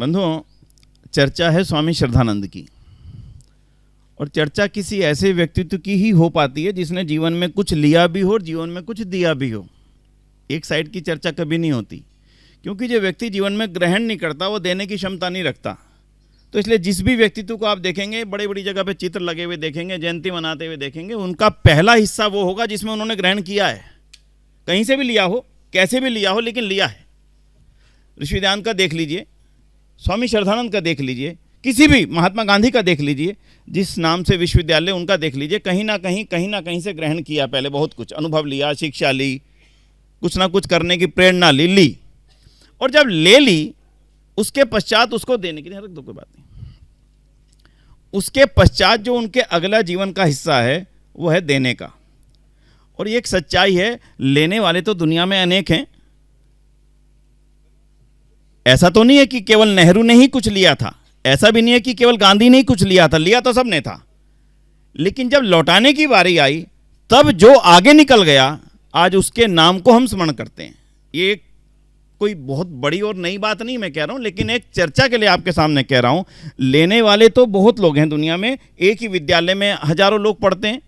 बंधुओं, चर्चा है स्वामी श्रद्धानंद की, और चर्चा किसी ऐसे व्यक्तित्व की ही हो पाती है जिसने जीवन में कुछ लिया भी हो और जीवन में कुछ दिया भी हो। एक साइड की चर्चा कभी नहीं होती, क्योंकि जो व्यक्ति जीवन में ग्रहण नहीं करता वो देने की क्षमता नहीं रखता। तो इसलिए जिस भी व्यक्तित्व को आप देखेंगे, बड़ी बड़ी जगह पे चित्र लगे हुए देखेंगे, जयंती मनाते हुए देखेंगे, उनका पहला हिस्सा वो होगा जिसमें उन्होंने ग्रहण किया है। कहीं से भी लिया हो, कैसे भी लिया हो, लेकिन लिया है। ऋषिदान का देख लीजिए, स्वामी श्रद्धानंद का देख लीजिए, किसी भी महात्मा गांधी का देख लीजिए, जिस नाम से विश्वविद्यालय उनका देख लीजिए, कहीं ना कहीं से ग्रहण किया, पहले बहुत कुछ अनुभव लिया, शिक्षा ली, कुछ ना कुछ करने की प्रेरणा ली, और जब ले ली उसके पश्चात उसको देने की, रख दो कोई बात नहीं, उसके पश्चात जो उनके अगला जीवन का हिस्सा है वो है देने का। और ये एक सच्चाई है, लेने वाले तो दुनिया में अनेक हैं। ऐसा तो नहीं है कि केवल नेहरू ने ही कुछ लिया था, ऐसा भी नहीं है कि केवल गांधी ने ही कुछ लिया था, लिया तो सबने था। लेकिन जब लौटाने की बारी आई तब जो आगे निकल गया, आज उसके नाम को हम स्मरण करते हैं। ये कोई बहुत बड़ी और नई बात नहीं मैं कह रहा हूं, लेकिन एक चर्चा के लिए आपके सामने कह रहा हूं। लेने वाले तो बहुत लोग हैं दुनिया में, एक ही विद्यालय में हजारों लोग पढ़ते हैं,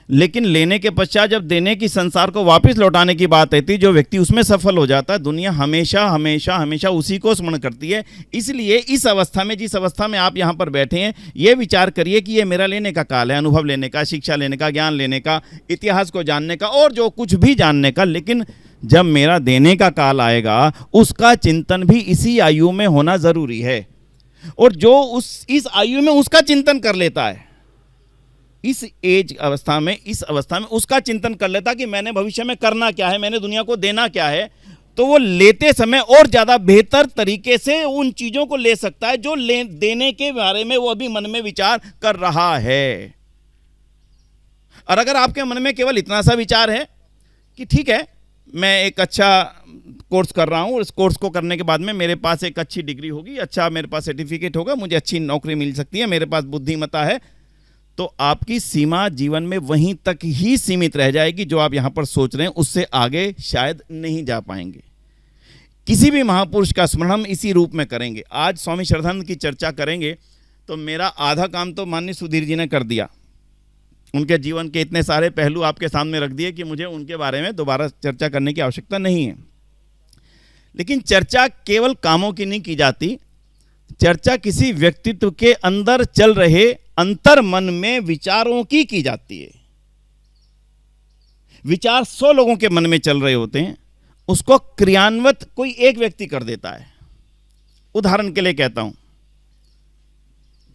लेकिन लेने के पश्चात जब देने की संसार को वापस लौटाने की बात आती है, जो व्यक्ति उसमें सफल हो जाता है, दुनिया हमेशा हमेशा हमेशा उसी को स्मरण करती है। इसलिए इस अवस्था में, जिस अवस्था में आप यहाँ पर बैठे हैं, ये विचार करिए कि ये मेरा लेने का काल है, अनुभव लेने का, शिक्षा लेने का, ज्ञान लेने का, इतिहास को जानने का और जो कुछ भी जानने का। लेकिन जब मेरा देने का काल आएगा, उसका चिंतन भी इसी आयु में होना जरूरी है। और जो इस आयु में उसका चिंतन कर लेता है, इस अवस्था में उसका चिंतन कर लेता कि मैंने भविष्य में करना क्या है, मैंने दुनिया को देना क्या है, तो वो लेते समय और ज़्यादा बेहतर तरीके से उन चीज़ों को ले सकता है जो देने के बारे में वो अभी मन में विचार कर रहा है। और अगर आपके मन में केवल इतना सा विचार है कि ठीक है, मैं एक अच्छा कोर्स कर रहा हूँ, इस कोर्स को करने के बाद में मेरे पास एक अच्छी डिग्री होगी, अच्छा मेरे पास सर्टिफिकेट होगा, मुझे अच्छी नौकरी मिल सकती है, मेरे पास बुद्धिमत्ता है, तो आपकी सीमा जीवन में वहीं तक ही सीमित रह जाएगी। जो आप यहां पर सोच रहे हैं उससे आगे शायद नहीं जा पाएंगे। किसी भी महापुरुष का स्मरण हम इसी रूप में करेंगे। आज स्वामी श्रद्धानंद की चर्चा करेंगे तो मेरा आधा काम तो माननीय सुधीर जी ने कर दिया। उनके जीवन के इतने सारे पहलू आपके सामने रख दिए कि मुझे उनके बारे में दोबारा चर्चा करने की आवश्यकता नहीं है। लेकिन चर्चा केवल कामों की नहीं की जाती, चर्चा किसी व्यक्तित्व के अंदर चल रहे अंतर मन में विचारों की जाती है। विचार 100 लोगों के मन में चल रहे होते हैं, उसको क्रियान्वित कोई एक व्यक्ति कर देता है। उदाहरण के लिए कहता हूं,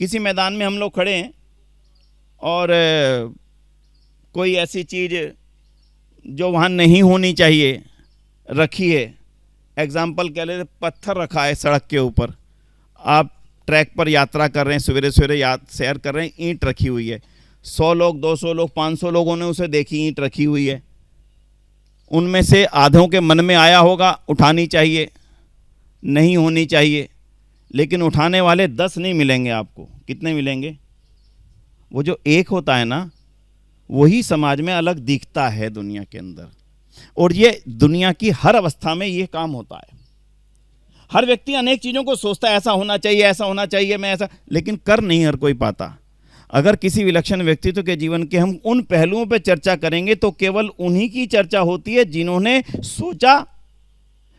किसी मैदान में हम लोग खड़े हैं और कोई ऐसी चीज जो वहां नहीं होनी चाहिए रखी है, एग्जाम्पल कह लेते, पत्थर रखा है सड़क के ऊपर, आप ट्रैक पर यात्रा कर रहे हैं, सवेरे सवेरे सैर कर रहे हैं, ईंट रखी हुई है, 100 लोग, 200 लोग, 500 लोगों ने उसे देखी, ईंट रखी हुई है। उनमें से आधों के मन में आया होगा उठानी चाहिए, नहीं होनी चाहिए, लेकिन उठाने वाले 10 नहीं मिलेंगे आपको। कितने मिलेंगे? वो जो एक होता है ना, वही समाज में अलग दिखता है दुनिया के अंदर। और ये दुनिया की हर अवस्था में ये काम होता है। हर व्यक्ति अनेक चीज़ों को सोचता है, ऐसा होना चाहिए, ऐसा होना चाहिए, मैं ऐसा, लेकिन कर नहीं हर कोई पाता। अगर किसी विलक्षण व्यक्तित्व के जीवन के हम उन पहलुओं पर चर्चा करेंगे तो केवल उन्हीं की चर्चा होती है जिन्होंने सोचा,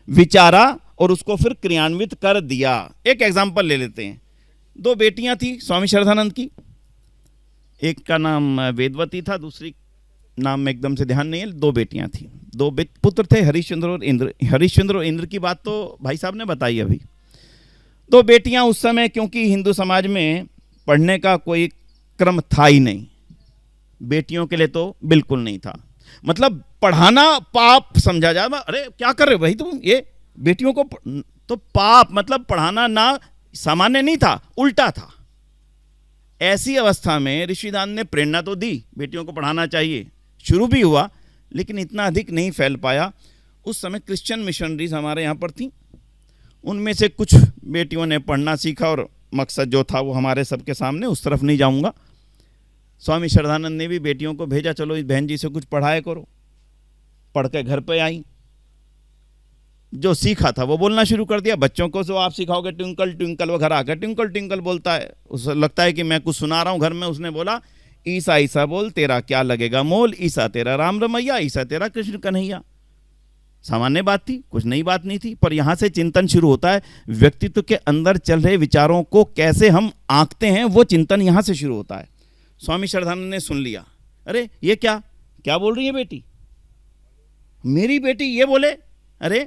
विचारा और उसको फिर क्रियान्वित कर दिया। एक एग्जाम्पल ले लेते हैं। 2 बेटियां थी स्वामी श्रद्धानंद की, एक का नाम वेदवती था, दूसरी नाम में एकदम से ध्यान नहीं है। 2 बेटियां थी, 2 पुत्र थे, हरिश्चंद्र और इंद्र। हरिश्चंद्र और इंद्र की बात तो भाई साहब ने बताई अभी। 2 बेटियां उस समय, क्योंकि हिंदू समाज में पढ़ने का कोई क्रम था ही नहीं, बेटियों के लिए तो बिल्कुल नहीं था। मतलब पढ़ाना पाप समझा जाए, अरे क्या कर रहे हो भाई तुम, ये बेटियों को तो पाप, मतलब पढ़ाना ना सामान्य नहीं था, उल्टा था। ऐसी अवस्था में ऋषिदान ने प्रेरणा तो दी, बेटियों को पढ़ाना चाहिए, शुरू भी हुआ, लेकिन इतना अधिक नहीं फैल पाया। उस समय क्रिश्चियन मिशनरीज हमारे यहाँ पर थी, उनमें से कुछ बेटियों ने पढ़ना सीखा और मकसद जो था वो हमारे सबके सामने, उस तरफ नहीं जाऊँगा। स्वामी श्रद्धानंद ने भी बेटियों को भेजा, चलो इस बहन जी से कुछ पढ़ाया करो। पढ़ के घर पे आई, जो सीखा था वो बोलना शुरू कर दिया। बच्चों को तो आप सिखाओगे ट्विंकल ट्विंकल, वो घर आकर ट्विंकल ट्विंकल बोलता है, उसे लगता है कि मैं कुछ सुना रहा हूँ घर में। उसने बोला ईसा ईसा बोल तेरा क्या लगेगा मोल, ईसा तेरा राम रमैया, ईसा तेरा कृष्ण कन्हैया। सामान्य बात थी, कुछ नई बात नहीं थी, पर यहाँ से चिंतन शुरू होता है। व्यक्तित्व के अंदर चल रहे विचारों को कैसे हम आंकते हैं, वो चिंतन यहाँ से शुरू होता है। स्वामी श्रद्धानंद ने सुन लिया, अरे ये क्या क्या बोल रही है बेटी, मेरी बेटी ये बोले, अरे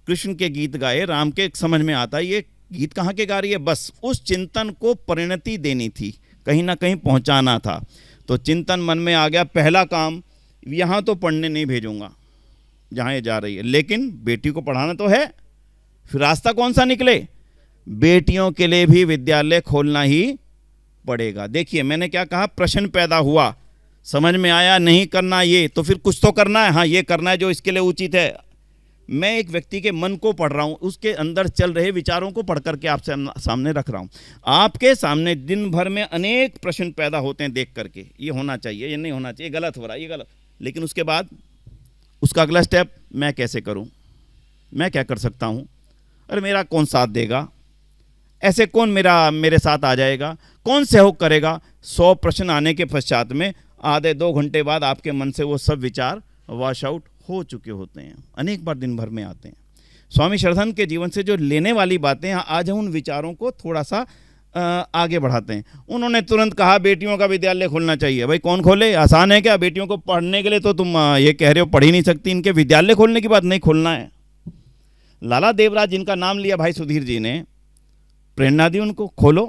कृष्ण के गीत गाए, राम के समझ में आता, ये गीत कहाँ के गा रही है। बस उस चिंतन को परिणति देनी थी, कहीं ना कहीं पहुँचाना था। तो चिंतन मन में आ गया, पहला काम यहाँ तो पढ़ने नहीं भेजूंगा जहाँ ये जा रही है, लेकिन बेटी को पढ़ाना तो है। फिर रास्ता कौन सा निकले, बेटियों के लिए भी विद्यालय खोलना ही पड़ेगा। देखिए मैंने क्या कहा, प्रश्न पैदा हुआ, समझ में आया नहीं करना ये, तो फिर कुछ तो करना है, हाँ ये करना है जो इसके लिए उचित है। मैं एक व्यक्ति के मन को पढ़ रहा हूँ, उसके अंदर चल रहे विचारों को पढ़ करके आपसे सामने रख रहा हूँ। आपके सामने दिन भर में अनेक प्रश्न पैदा होते हैं देख करके, ये होना चाहिए, ये नहीं होना चाहिए, गलत हो रहा है, ये गलत। लेकिन उसके बाद उसका अगला स्टेप, मैं कैसे करूं, मैं क्या कर सकता हूं, अरे मेरा कौन साथ देगा, ऐसे कौन मेरे साथ आ जाएगा, कौन सहयोग करेगा। 100 प्रश्न आने के पश्चात में आधे 2 घंटे बाद आपके मन से वो सब विचार वॉश आउट हो चुके होते हैं। अनेक बार दिन भर में आते हैं। स्वामी श्रद्धानंद के जीवन से जो लेने वाली बातें, आज हम उन विचारों को थोड़ा सा आगे बढ़ाते हैं। उन्होंने तुरंत कहा बेटियों का विद्यालय खोलना चाहिए। भाई कौन खोले, आसान है क्या, बेटियों को पढ़ने के लिए तो तुम ये कह रहे हो पढ़ ही नहीं सकती, इनके विद्यालय खोलने की बात नहीं, खोलना है। लाला देवराज जिनका नाम लिया भाई सुधीर जी ने, प्रेरणा दी उनको, खोलो।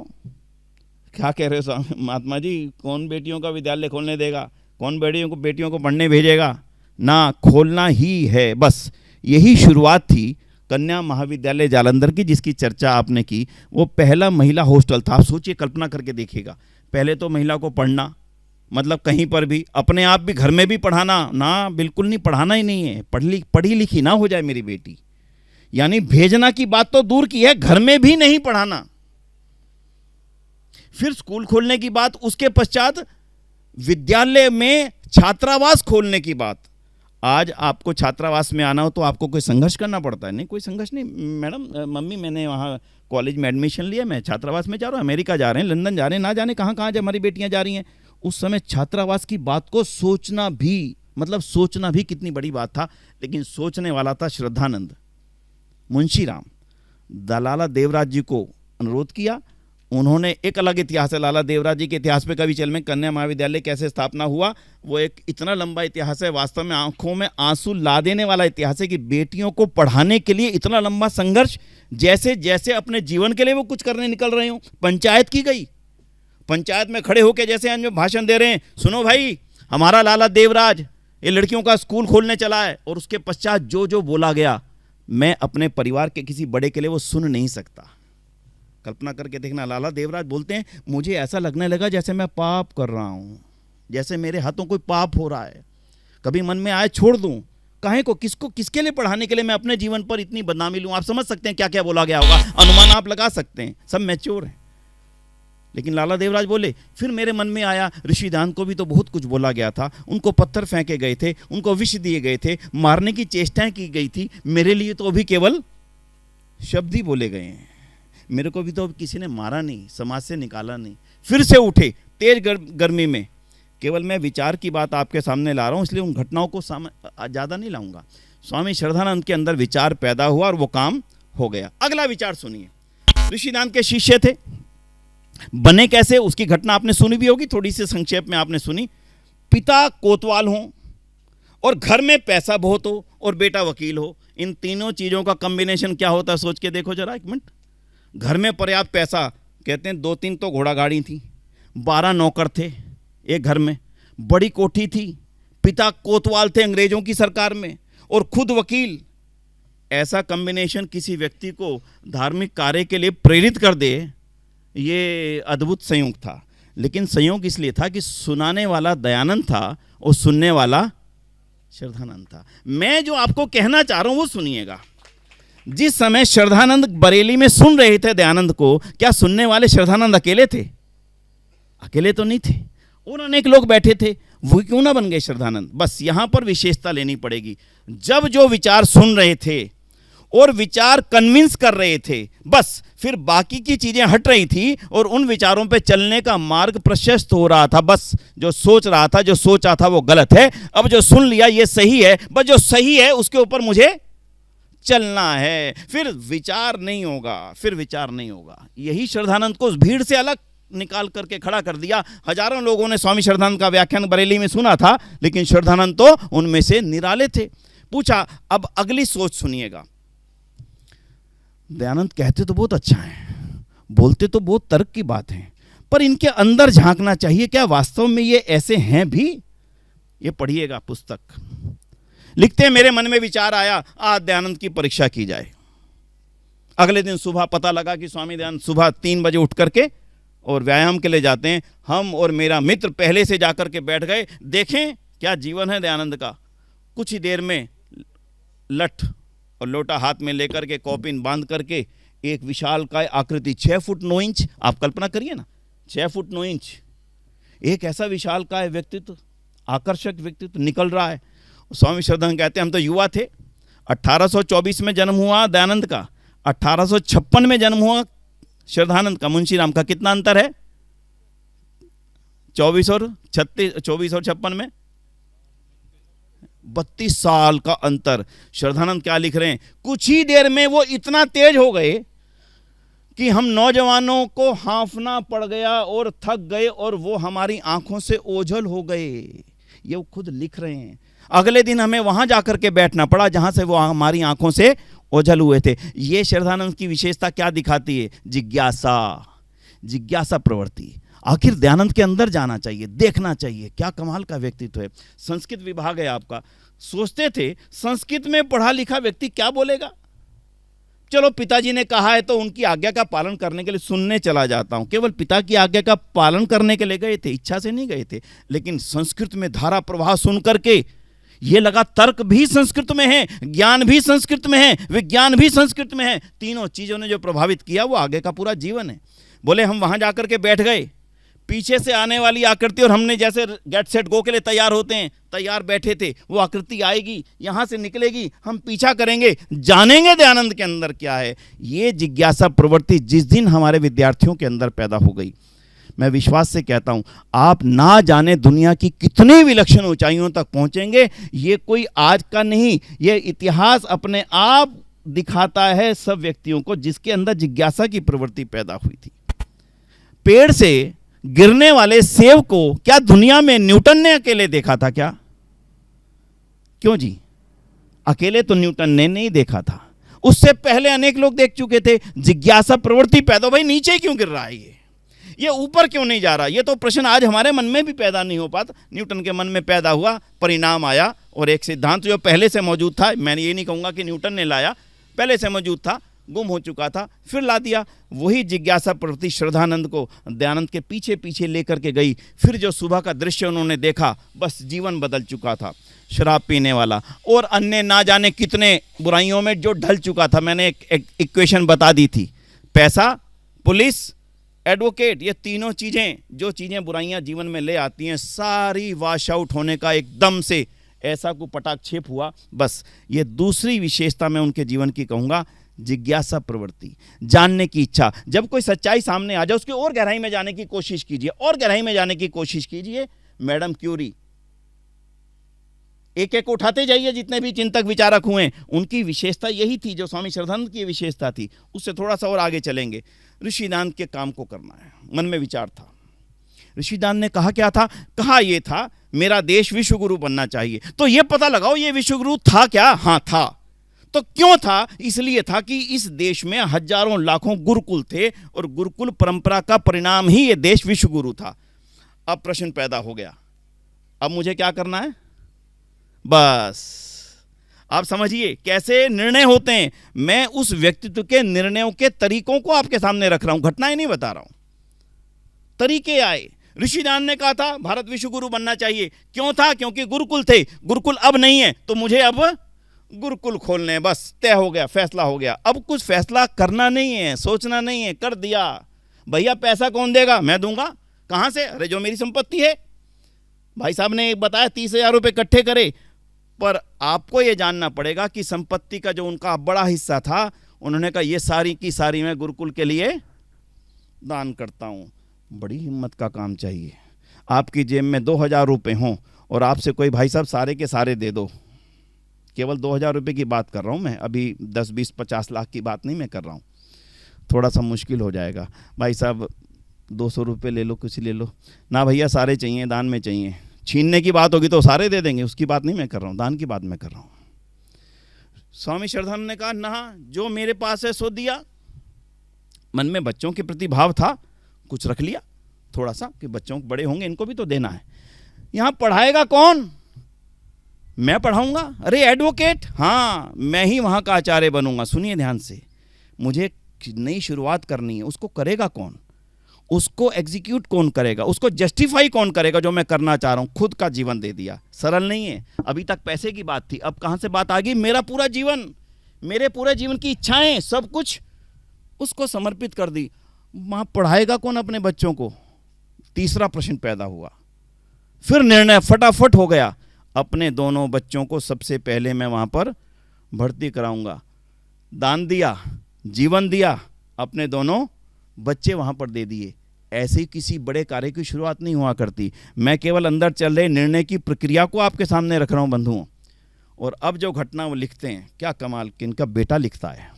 क्या कह रहे हो महात्मा जी, कौन बेटियों का विद्यालय खोलने देगा, कौन बेटियों को पढ़ने भेजेगा, ना, खोलना ही है। बस यही शुरुआत थी कन्या महाविद्यालय जालंधर की, जिसकी चर्चा आपने की। वो पहला महिला हॉस्टल था। आप सोचिए, कल्पना करके देखिएगा, पहले तो महिला को पढ़ना मतलब कहीं पर भी, अपने आप भी घर में भी पढ़ाना ना, बिल्कुल नहीं, पढ़ाना ही नहीं है, पढ़ी लिखी ना हो जाए मेरी बेटी, यानी भेजना की बात तो दूर की है, घर में भी नहीं पढ़ाना। फिर स्कूल खोलने की बात, उसके पश्चात विद्यालय में छात्रावास खोलने की बात। आज आपको छात्रावास में आना हो तो आपको कोई संघर्ष करना पड़ता है? नहीं, कोई संघर्ष नहीं। मैडम, मम्मी मैंने वहाँ कॉलेज में एडमिशन लिया, मैं छात्रावास में जा रहा हूँ, अमेरिका जा रहे हैं, लंदन जा रहे हैं, ना जाने कहाँ कहाँ हमारी बेटियाँ जा रही हैं। उस समय छात्रावास की बात को सोचना भी, मतलब सोचना भी कितनी बड़ी बात था। लेकिन सोचने वाला था श्रद्धानंद। मुंशीराम लाला देवराज जी को अनुरोध किया, उन्होंने, एक अलग इतिहास है लाला देवराज जी के इतिहास पे, कभी चल में कन्या महाविद्यालय कैसे स्थापना हुआ, वो एक इतना लंबा इतिहास है, वास्तव में आंखों में आंसू ला देने वाला इतिहास है कि बेटियों को पढ़ाने के लिए इतना लंबा संघर्ष, जैसे जैसे अपने जीवन के लिए वो कुछ करने निकल रहे हो। पंचायत की गई, पंचायत में खड़े होकर जैसे आज भाषण दे रहे हैं, सुनो भाई हमारा लाला देवराज ये लड़कियों का स्कूल खोलने चला है, और उसके पश्चात जो जो बोला गया, मैं अपने परिवार के किसी बड़े के लिए वो सुन नहीं सकता। कल्पना करके देखना, लाला देवराज बोलते हैं, मुझे ऐसा लगने लगा जैसे मैं पाप कर रहा हूं, जैसे मेरे हाथों कोई पाप हो रहा है। कभी मन में आए छोड़ दूं, काहे को, किसको, किसके लिए पढ़ाने के लिए मैं अपने जीवन पर इतनी बदनामी लूं। आप समझ सकते हैं क्या क्या बोला गया होगा, अनुमान आप लगा सकते हैं, सब मैच्योर हैं। लेकिन लाला देवराज बोले, फिर मेरे मन में आया ऋषिदान को भी तो बहुत कुछ बोला गया था, उनको पत्थर फेंके गए थे, उनको विष दिए गए थे, मारने की चेष्टाएं की गई थी, मेरे लिए तो अभी केवल शब्द ही बोले गए हैं, मेरे को भी तो किसी ने मारा नहीं, समाज से निकाला नहीं। फिर से उठे तेज गर्मी में, केवल मैं विचार की बात आपके सामने ला रहा हूं, इसलिए उन घटनाओं को ज़्यादा नहीं लाऊंगा। स्वामी श्रद्धानंद के अंदर विचार पैदा हुआ और वो काम हो गया। अगला विचार सुनिए, ऋषिदान के शिष्य थे, बने कैसे, उसकी घटना आपने सुनी भी होगी, थोड़ी सी संक्षेप में आपने सुनी। पिता कोतवाल हो और घर में पैसा बहुत हो और बेटा वकील हो, इन तीनों चीज़ों का कॉम्बिनेशन क्या होता है, सोच के देखो जरा एक मिनट। घर में पर्याप्त पैसा, कहते हैं 2-3 तो घोड़ा गाड़ी थी, 12 नौकर थे एक घर में, बड़ी कोठी थी, पिता कोतवाल थे अंग्रेजों की सरकार में और खुद वकील। ऐसा कॉम्बिनेशन किसी व्यक्ति को धार्मिक कार्य के लिए प्रेरित कर दे, ये अद्भुत संयोग था। लेकिन संयोग इसलिए था कि सुनाने वाला दयानंद था और सुनने वाला श्रद्धानंद था। मैं जो आपको कहना चाह रहा हूं वो सुनिएगा। जिस समय श्रद्धानंद बरेली में सुन रहे थे दयानंद को, क्या सुनने वाले श्रद्धानंद अकेले थे? अकेले तो नहीं थे, और अनेक लोग बैठे थे, वो क्यों ना बन गए श्रद्धानंद। बस यहां पर विशेषता लेनी पड़ेगी। जब जो विचार सुन रहे थे और विचार कन्विंस कर रहे थे, बस फिर बाकी की चीजें हट रही थी और उन विचारों पे चलने का मार्ग प्रशस्त हो रहा था। बस जो सोच रहा था, जो सोचा था वो गलत है, अब जो सुन लिया ये सही है, बस जो सही है उसके ऊपर मुझे चलना है, फिर विचार नहीं होगा, फिर विचार नहीं होगा। यही श्रद्धानंद को उस भीड़ से अलग निकाल करके खड़ा कर दिया। हजारों लोगों ने स्वामी श्रद्धानंद का व्याख्यान बरेली में सुना था, लेकिन श्रद्धानंद तो उनमें से निराले थे। पूछा, अब अगली सोच सुनिएगा। दयानंद कहते तो बहुत अच्छा है, बोलते तो बहुत तर्क की बात है, पर इनके अंदर झांकना चाहिए, क्या वास्तव में ये ऐसे हैं भी? ये पढ़िएगा पुस्तक। लिखते हैं, मेरे मन में विचार आया आज दयानंद की परीक्षा की जाए। अगले दिन सुबह पता लगा कि स्वामी दयानंद सुबह 3 बजे उठ करके और व्यायाम के लिए जाते हैं। हम और मेरा मित्र पहले से जाकर के बैठ गए, देखें क्या जीवन है दयानंद का। कुछ ही देर में लठ और लोटा हाथ में लेकर के कॉपिन बांध करके एक विशालकाय आकृति 6 फुट 9 इंच, आप कल्पना करिए ना, 6 फुट 9 इंच, एक ऐसा विशालकाय व्यक्तित्व, आकर्षक व्यक्तित्व निकल रहा है। स्वामी श्रद्धानंद कहते हैं, हम तो युवा थे, 1824 में जन्म हुआ दयानंद का, 1856 में जन्म हुआ श्रद्धानंद का। मुंशीराम का कितना अंतर है? 24 और 56 में 32 साल का अंतर। श्रद्धानंद क्या लिख रहे हैं, कुछ ही देर में वो इतना तेज हो गए कि हम नौजवानों को हांफना पड़ गया और थक गए और वो हमारी आंखों से ओझल हो गए। ये वो खुद लिख रहे हैं। अगले दिन हमें वहां जाकर के बैठना पड़ा जहां से वो हमारी आंखों से ओझल हुए थे। ये श्रद्धानंद की विशेषता क्या दिखाती है? जिज्ञासा, जिज्ञासा प्रवृत्ति। आखिर दयानंद के अंदर जाना चाहिए, देखना चाहिए, क्या कमाल का व्यक्तित्व है। संस्कृत विभाग है आपका, सोचते थे संस्कृत में पढ़ा लिखा व्यक्ति क्या बोलेगा, चलो पिताजी ने कहा है तो उनकी आज्ञा का पालन करने के लिए सुनने चला जाता हूं। केवल पिता की आज्ञा का पालन करने के लिए गए थे, इच्छा से नहीं गए थे। लेकिन संस्कृत में धारा प्रवाह सुन करके ये लगा तर्क भी संस्कृत में है, ज्ञान भी संस्कृत में है, विज्ञान भी संस्कृत में है। तीनों चीजों ने जो प्रभावित किया वो आगे का पूरा जीवन है। बोले हम वहां जाकर के बैठ गए, पीछे से आने वाली आकृति, और हमने जैसे गेट सेट गो के लिए तैयार होते हैं, तैयार बैठे थे। वो आकृति आएगी, यहां से निकलेगी, हम पीछा करेंगे, जानेंगे दयानंद के अंदर क्या है। ये जिज्ञासा प्रवृत्ति जिस दिन हमारे विद्यार्थियों के अंदर पैदा हो गई, मैं विश्वास से कहता हूं आप ना जाने दुनिया की कितनी विलक्षण ऊंचाइयों तक पहुंचेंगे। ये कोई आज का नहीं, ये इतिहास अपने आप दिखाता है सब व्यक्तियों को जिसके अंदर जिज्ञासा की प्रवृत्ति पैदा हुई थी। पेड़ से गिरने वाले सेब को क्या दुनिया में न्यूटन ने अकेले देखा था क्या? क्यों जी, अकेले तो न्यूटन ने नहीं देखा था, उससे पहले अनेक लोग देख चुके थे। जिज्ञासा प्रवृत्ति पैदा, भाई नीचे क्यों गिर रहा है ये ऊपर क्यों नहीं जा रहा? ये तो प्रश्न आज हमारे मन में भी पैदा नहीं हो पाता। न्यूटन के मन में पैदा हुआ, परिणाम आया, और एक सिद्धांत जो पहले से मौजूद था, मैंने ये नहीं कहूँगा कि न्यूटन ने लाया, पहले से मौजूद था, गुम हो चुका था, फिर ला दिया। वही जिज्ञासा प्रवृत्ति श्रद्धानंद को दयानंद के पीछे पीछे लेकर के गई। फिर जो सुबह का दृश्य उन्होंने देखा, बस जीवन बदल चुका था। शराब पीने वाला और अन्य ना जाने कितने बुराइयों में जो ढल चुका था। मैंने एक इक्वेशन बता दी थी, पैसा, पुलिस, एडवोकेट, ये तीनों चीज़ें, जो चीज़ें बुराइयां जीवन में ले आती हैं, सारी वॉश आउट होने का एकदम से ऐसा को पटाक्षेप हुआ। बस ये दूसरी विशेषता मैं उनके जीवन की कहूँगा, जिज्ञासा प्रवृत्ति, जानने की इच्छा। जब कोई सच्चाई सामने आ जाए उसकी और गहराई में जाने की कोशिश कीजिए, और गहराई में जाने की कोशिश कीजिए। मैडम क्यूरी, एक एक उठाते जाइए, जितने भी चिंतक विचारक हुए, उनकी विशेषता यही थी जो स्वामी श्रद्धानंद की विशेषता थी। उससे थोड़ा सा और आगे चलेंगे। ऋषिदान के काम को करना है, मन में विचार था। ऋषिदान ने कहा क्या था? कहा ये था मेरा देश विश्वगुरु बनना चाहिए। तो ये पता लगाओ ये विश्वगुरु था क्या? हाँ था। तो क्यों था? इसलिए था कि इस देश में हजारों लाखों गुरुकुल थे और गुरुकुल परंपरा का परिणाम ही ये देश विश्वगुरु था। अब प्रश्न पैदा हो गया, अब मुझे क्या करना है? बस आप समझिए कैसे निर्णय होते हैं। मैं उस व्यक्तित्व के निर्णयों के तरीकों को आपके सामने रख रहा हूं, घटनाएं नहीं बता रहा हूं। तरीके आए। ऋषिदान ने कहा था भारत विश्वगुरु बनना चाहिए। क्यों था? क्योंकि गुरुकुल थे, गुरुकुल अब नहीं है, तो मुझे अब गुरुकुल खोलने हैं। बस तय हो गया, फैसला हो गया। अब कुछ फैसला करना नहीं है, सोचना नहीं है, कर दिया। भैया पैसा कौन देगा? मैं दूंगा। कहां से? अरे जो मेरी संपत्ति है। भाई साहब ने बताया 30,000 रुपये इकट्ठे करे, पर आपको ये जानना पड़ेगा कि संपत्ति का जो उनका बड़ा हिस्सा था, उन्होंने कहा ये सारी की सारी मैं गुरुकुल के लिए दान करता हूँ। बड़ी हिम्मत का काम चाहिए। आपकी जेब में 2000 रुपये हों और आपसे कोई भाई साहब सारे के सारे दे दो, केवल 2000 रुपये की बात कर रहा हूँ मैं, अभी 10, 20, 50 लाख की बात नहीं मैं कर रहा हूँ, थोड़ा सा मुश्किल हो जाएगा। भाई साहब 200 रुपये ले लो, कुछ ले लो ना भैया, सारे चाहिए, दान में चाहिए। छीनने की बात होगी तो सारे दे देंगे, उसकी बात नहीं मैं कर रहा हूँ, दान की बात मैं कर रहा हूँ। स्वामी श्रद्धानंद ने कहा ना, जो मेरे पास है सो दिया। मन में बच्चों के प्रति भाव था, कुछ रख लिया थोड़ा सा कि बच्चों बड़े होंगे, इनको भी तो देना है। यहाँ पढ़ाएगा कौन? मैं पढ़ाऊंगा? अरे एडवोकेट, हाँ मैं ही वहाँ का आचार्य बनूंगा। सुनिए ध्यान से, मुझे नई शुरुआत करनी है। उसको करेगा कौन? उसको एग्जीक्यूट कौन करेगा? उसको जस्टिफाई कौन करेगा जो मैं करना चाह रहा हूँ? खुद का जीवन दे दिया। सरल नहीं है। अभी तक पैसे की बात थी, अब कहाँ से बात आ गई? मेरा पूरा जीवन, मेरे पूरे जीवन की इच्छाएं, सब कुछ उसको समर्पित कर दी। वहाँ पढ़ाएगा कौन अपने बच्चों को? तीसरा प्रश्न पैदा हुआ। फिर निर्णय फटाफट हो गया, अपने दोनों बच्चों को सबसे पहले मैं वहाँ पर भर्ती कराऊंगा। दान दिया, जीवन दिया, अपने दोनों बच्चे वहाँ पर दे दिए। ऐसे किसी बड़े कार्य की शुरुआत नहीं हुआ करती। मैं केवल अंदर चल रहे निर्णय की प्रक्रिया को आपके सामने रख रहा हूँ बंधुओं। और अब जो घटना वो लिखते हैं, क्या कमाल, किनका बेटा लिखता है।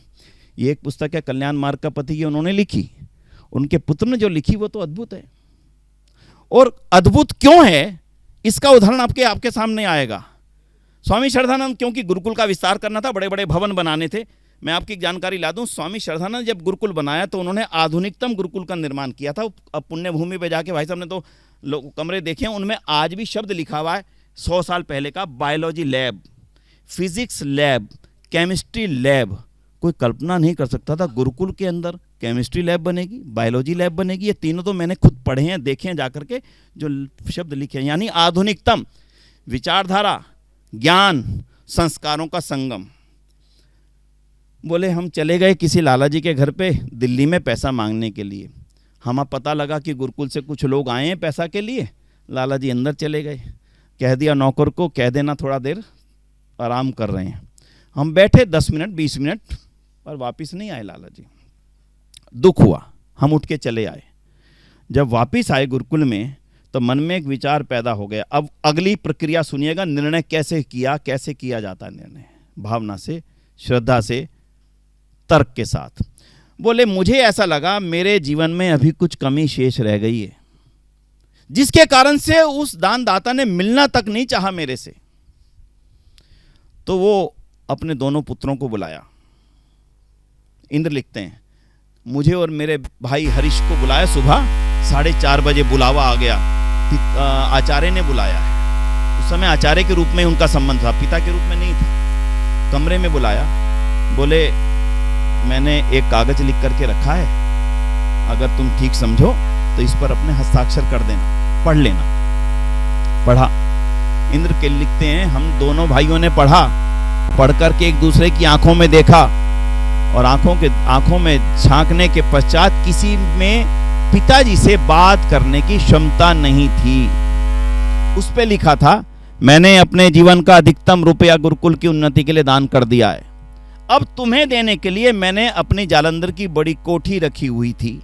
ये एक पुस्तक है कल्याण मार्ग का पति की, उन्होंने लिखी। उनके पुत्र ने जो लिखी वो तो अद्भुत है। और अद्भुत क्यों है इसका उदाहरण आपके सामने आएगा। स्वामी श्रद्धानंद, क्योंकि गुरुकुल का विस्तार करना था, बड़े बड़े भवन बनाने थे। मैं आपकी जानकारी ला दूं, स्वामी श्रद्धानंद जब गुरुकुल बनाया तो उन्होंने आधुनिकतम गुरुकुल का निर्माण किया था। अब पुण्य भूमि पे जाके भाई साहब ने तो कमरे देखे हैं, उनमें आज भी शब्द लिखा हुआ है 100 साल पहले का। Biology lab, physics lab, chemistry lab. कोई कल्पना नहीं कर सकता था गुरुकुल के अंदर केमिस्ट्री लैब बनेगी, बायोलॉजी लैब बनेगी। ये तीनों तो मैंने खुद पढ़े हैं, देखे हैं जाकर के, जो शब्द लिखे हैं। यानी आधुनिकतम विचारधारा, ज्ञान, संस्कारों का संगम। बोले हम चले गए किसी लाला जी के घर पे दिल्ली में पैसा मांगने के लिए। हमें पता लगा कि गुरुकुल से कुछ लोग आए हैं पैसा के लिए। लाला जी अंदर चले गए, कह दिया नौकर को, कह देना थोड़ा देर आराम कर रहे हैं। हम बैठे 10 मिनट 20 मिनट, पर वापस नहीं आए लाला जी। दुख हुआ, हम उठ के चले आए। जब वापस आए गुरुकुल में तो मन में एक विचार पैदा हो गया। अब अगली प्रक्रिया सुनिएगा, निर्णय कैसे किया जाता है। निर्णय भावना से, श्रद्धा से, तर्क के साथ। बोले मुझे ऐसा लगा मेरे जीवन में अभी कुछ कमी शेष रह गई है, जिसके कारण से उस दानदाता ने मिलना तक नहीं चाहा मेरे से। तो वो अपने दोनों पुत्रों को बुलाया। इंद्र लिखते हैं, मुझे और मेरे भाई हरीश को बुलाया। सुबह 4:30 बजे बुलावा आ गया। आचार्य ने बुलाया है। उस समय आचार्य के रूप में उनका संबंध था, पिता के रूप में नहीं था। कमरे में बुलाया, बोले मैंने एक कागज लिख करके रखा है, अगर तुम ठीक समझो तो इस पर अपने हस्ताक्षर कर देना, पढ़ लेना। पढ़ा। इंद्र के लिखते हैं, हम दोनों भाइयों ने पढ़ा। पढ़ करके एक दूसरे की आंखों में देखा और आंखों में झांकने के पश्चात किसी में पिताजी से बात करने की क्षमता नहीं थी। उस पे लिखा था, मैंने अपने जीवन का अधिकतम रुपया गुरुकुल की उन्नति के लिए दान कर दिया है। अब तुम्हें देने के लिए मैंने अपनी जालंधर की बड़ी कोठी रखी हुई थी,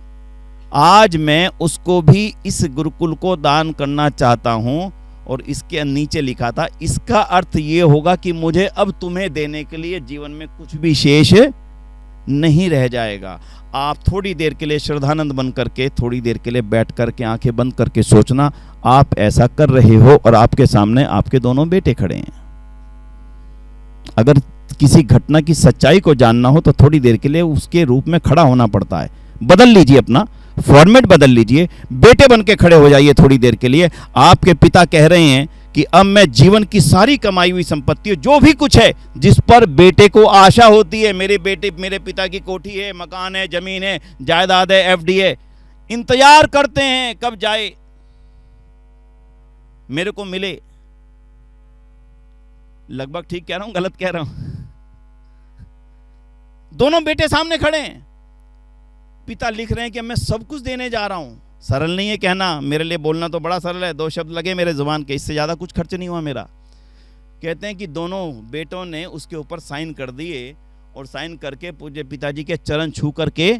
आज मैं उसको भी इस गुरुकुल को दान करना चाहता हूं। और इसके नीचे लिखा था, इसका अर्थ ये होगा कि मुझे अब तुम्हें देने के लिए जीवन में कुछ भी शेष नहीं रह जाएगा। आप थोड़ी देर के लिए श्रद्धानंद बन करके, थोड़ी देर के लिए बैठ करके आंखें बंद करके सोचना, आप ऐसा कर रहे हो और आपके सामने आपके दोनों बेटे खड़े हैं। अगर किसी घटना की सच्चाई को जानना हो तो थोड़ी देर के लिए उसके रूप में खड़ा होना पड़ता है। बदल लीजिए, अपना फॉर्मेट बदल लीजिए, बेटे बन के खड़े हो जाइए थोड़ी देर के लिए। आपके पिता कह रहे हैं कि अब मैं जीवन की सारी कमाई हुई संपत्ति, जो भी कुछ है जिस पर बेटे को आशा होती है, मेरे पिता की कोठी है, मकान है, जमीन है, जायदाद है, एफडी है, इंतजार करते हैं कब जाए, मेरे को मिले। लगभग ठीक कह रहा हूं, गलत कह रहा हूं? दोनों बेटे सामने खड़े हैं। पिता लिख रहे हैं कि मैं सब कुछ देने जा रहा हूं। सरल नहीं है कहना, मेरे लिए बोलना तो बड़ा सरल है, 2 शब्द लगे मेरे जुबान के, इससे ज्यादा कुछ खर्च नहीं हुआ मेरा। कहते हैं कि दोनों बेटों ने उसके ऊपर साइन कर दिए और साइन करके पूज्य पिताजी के चरण छू करके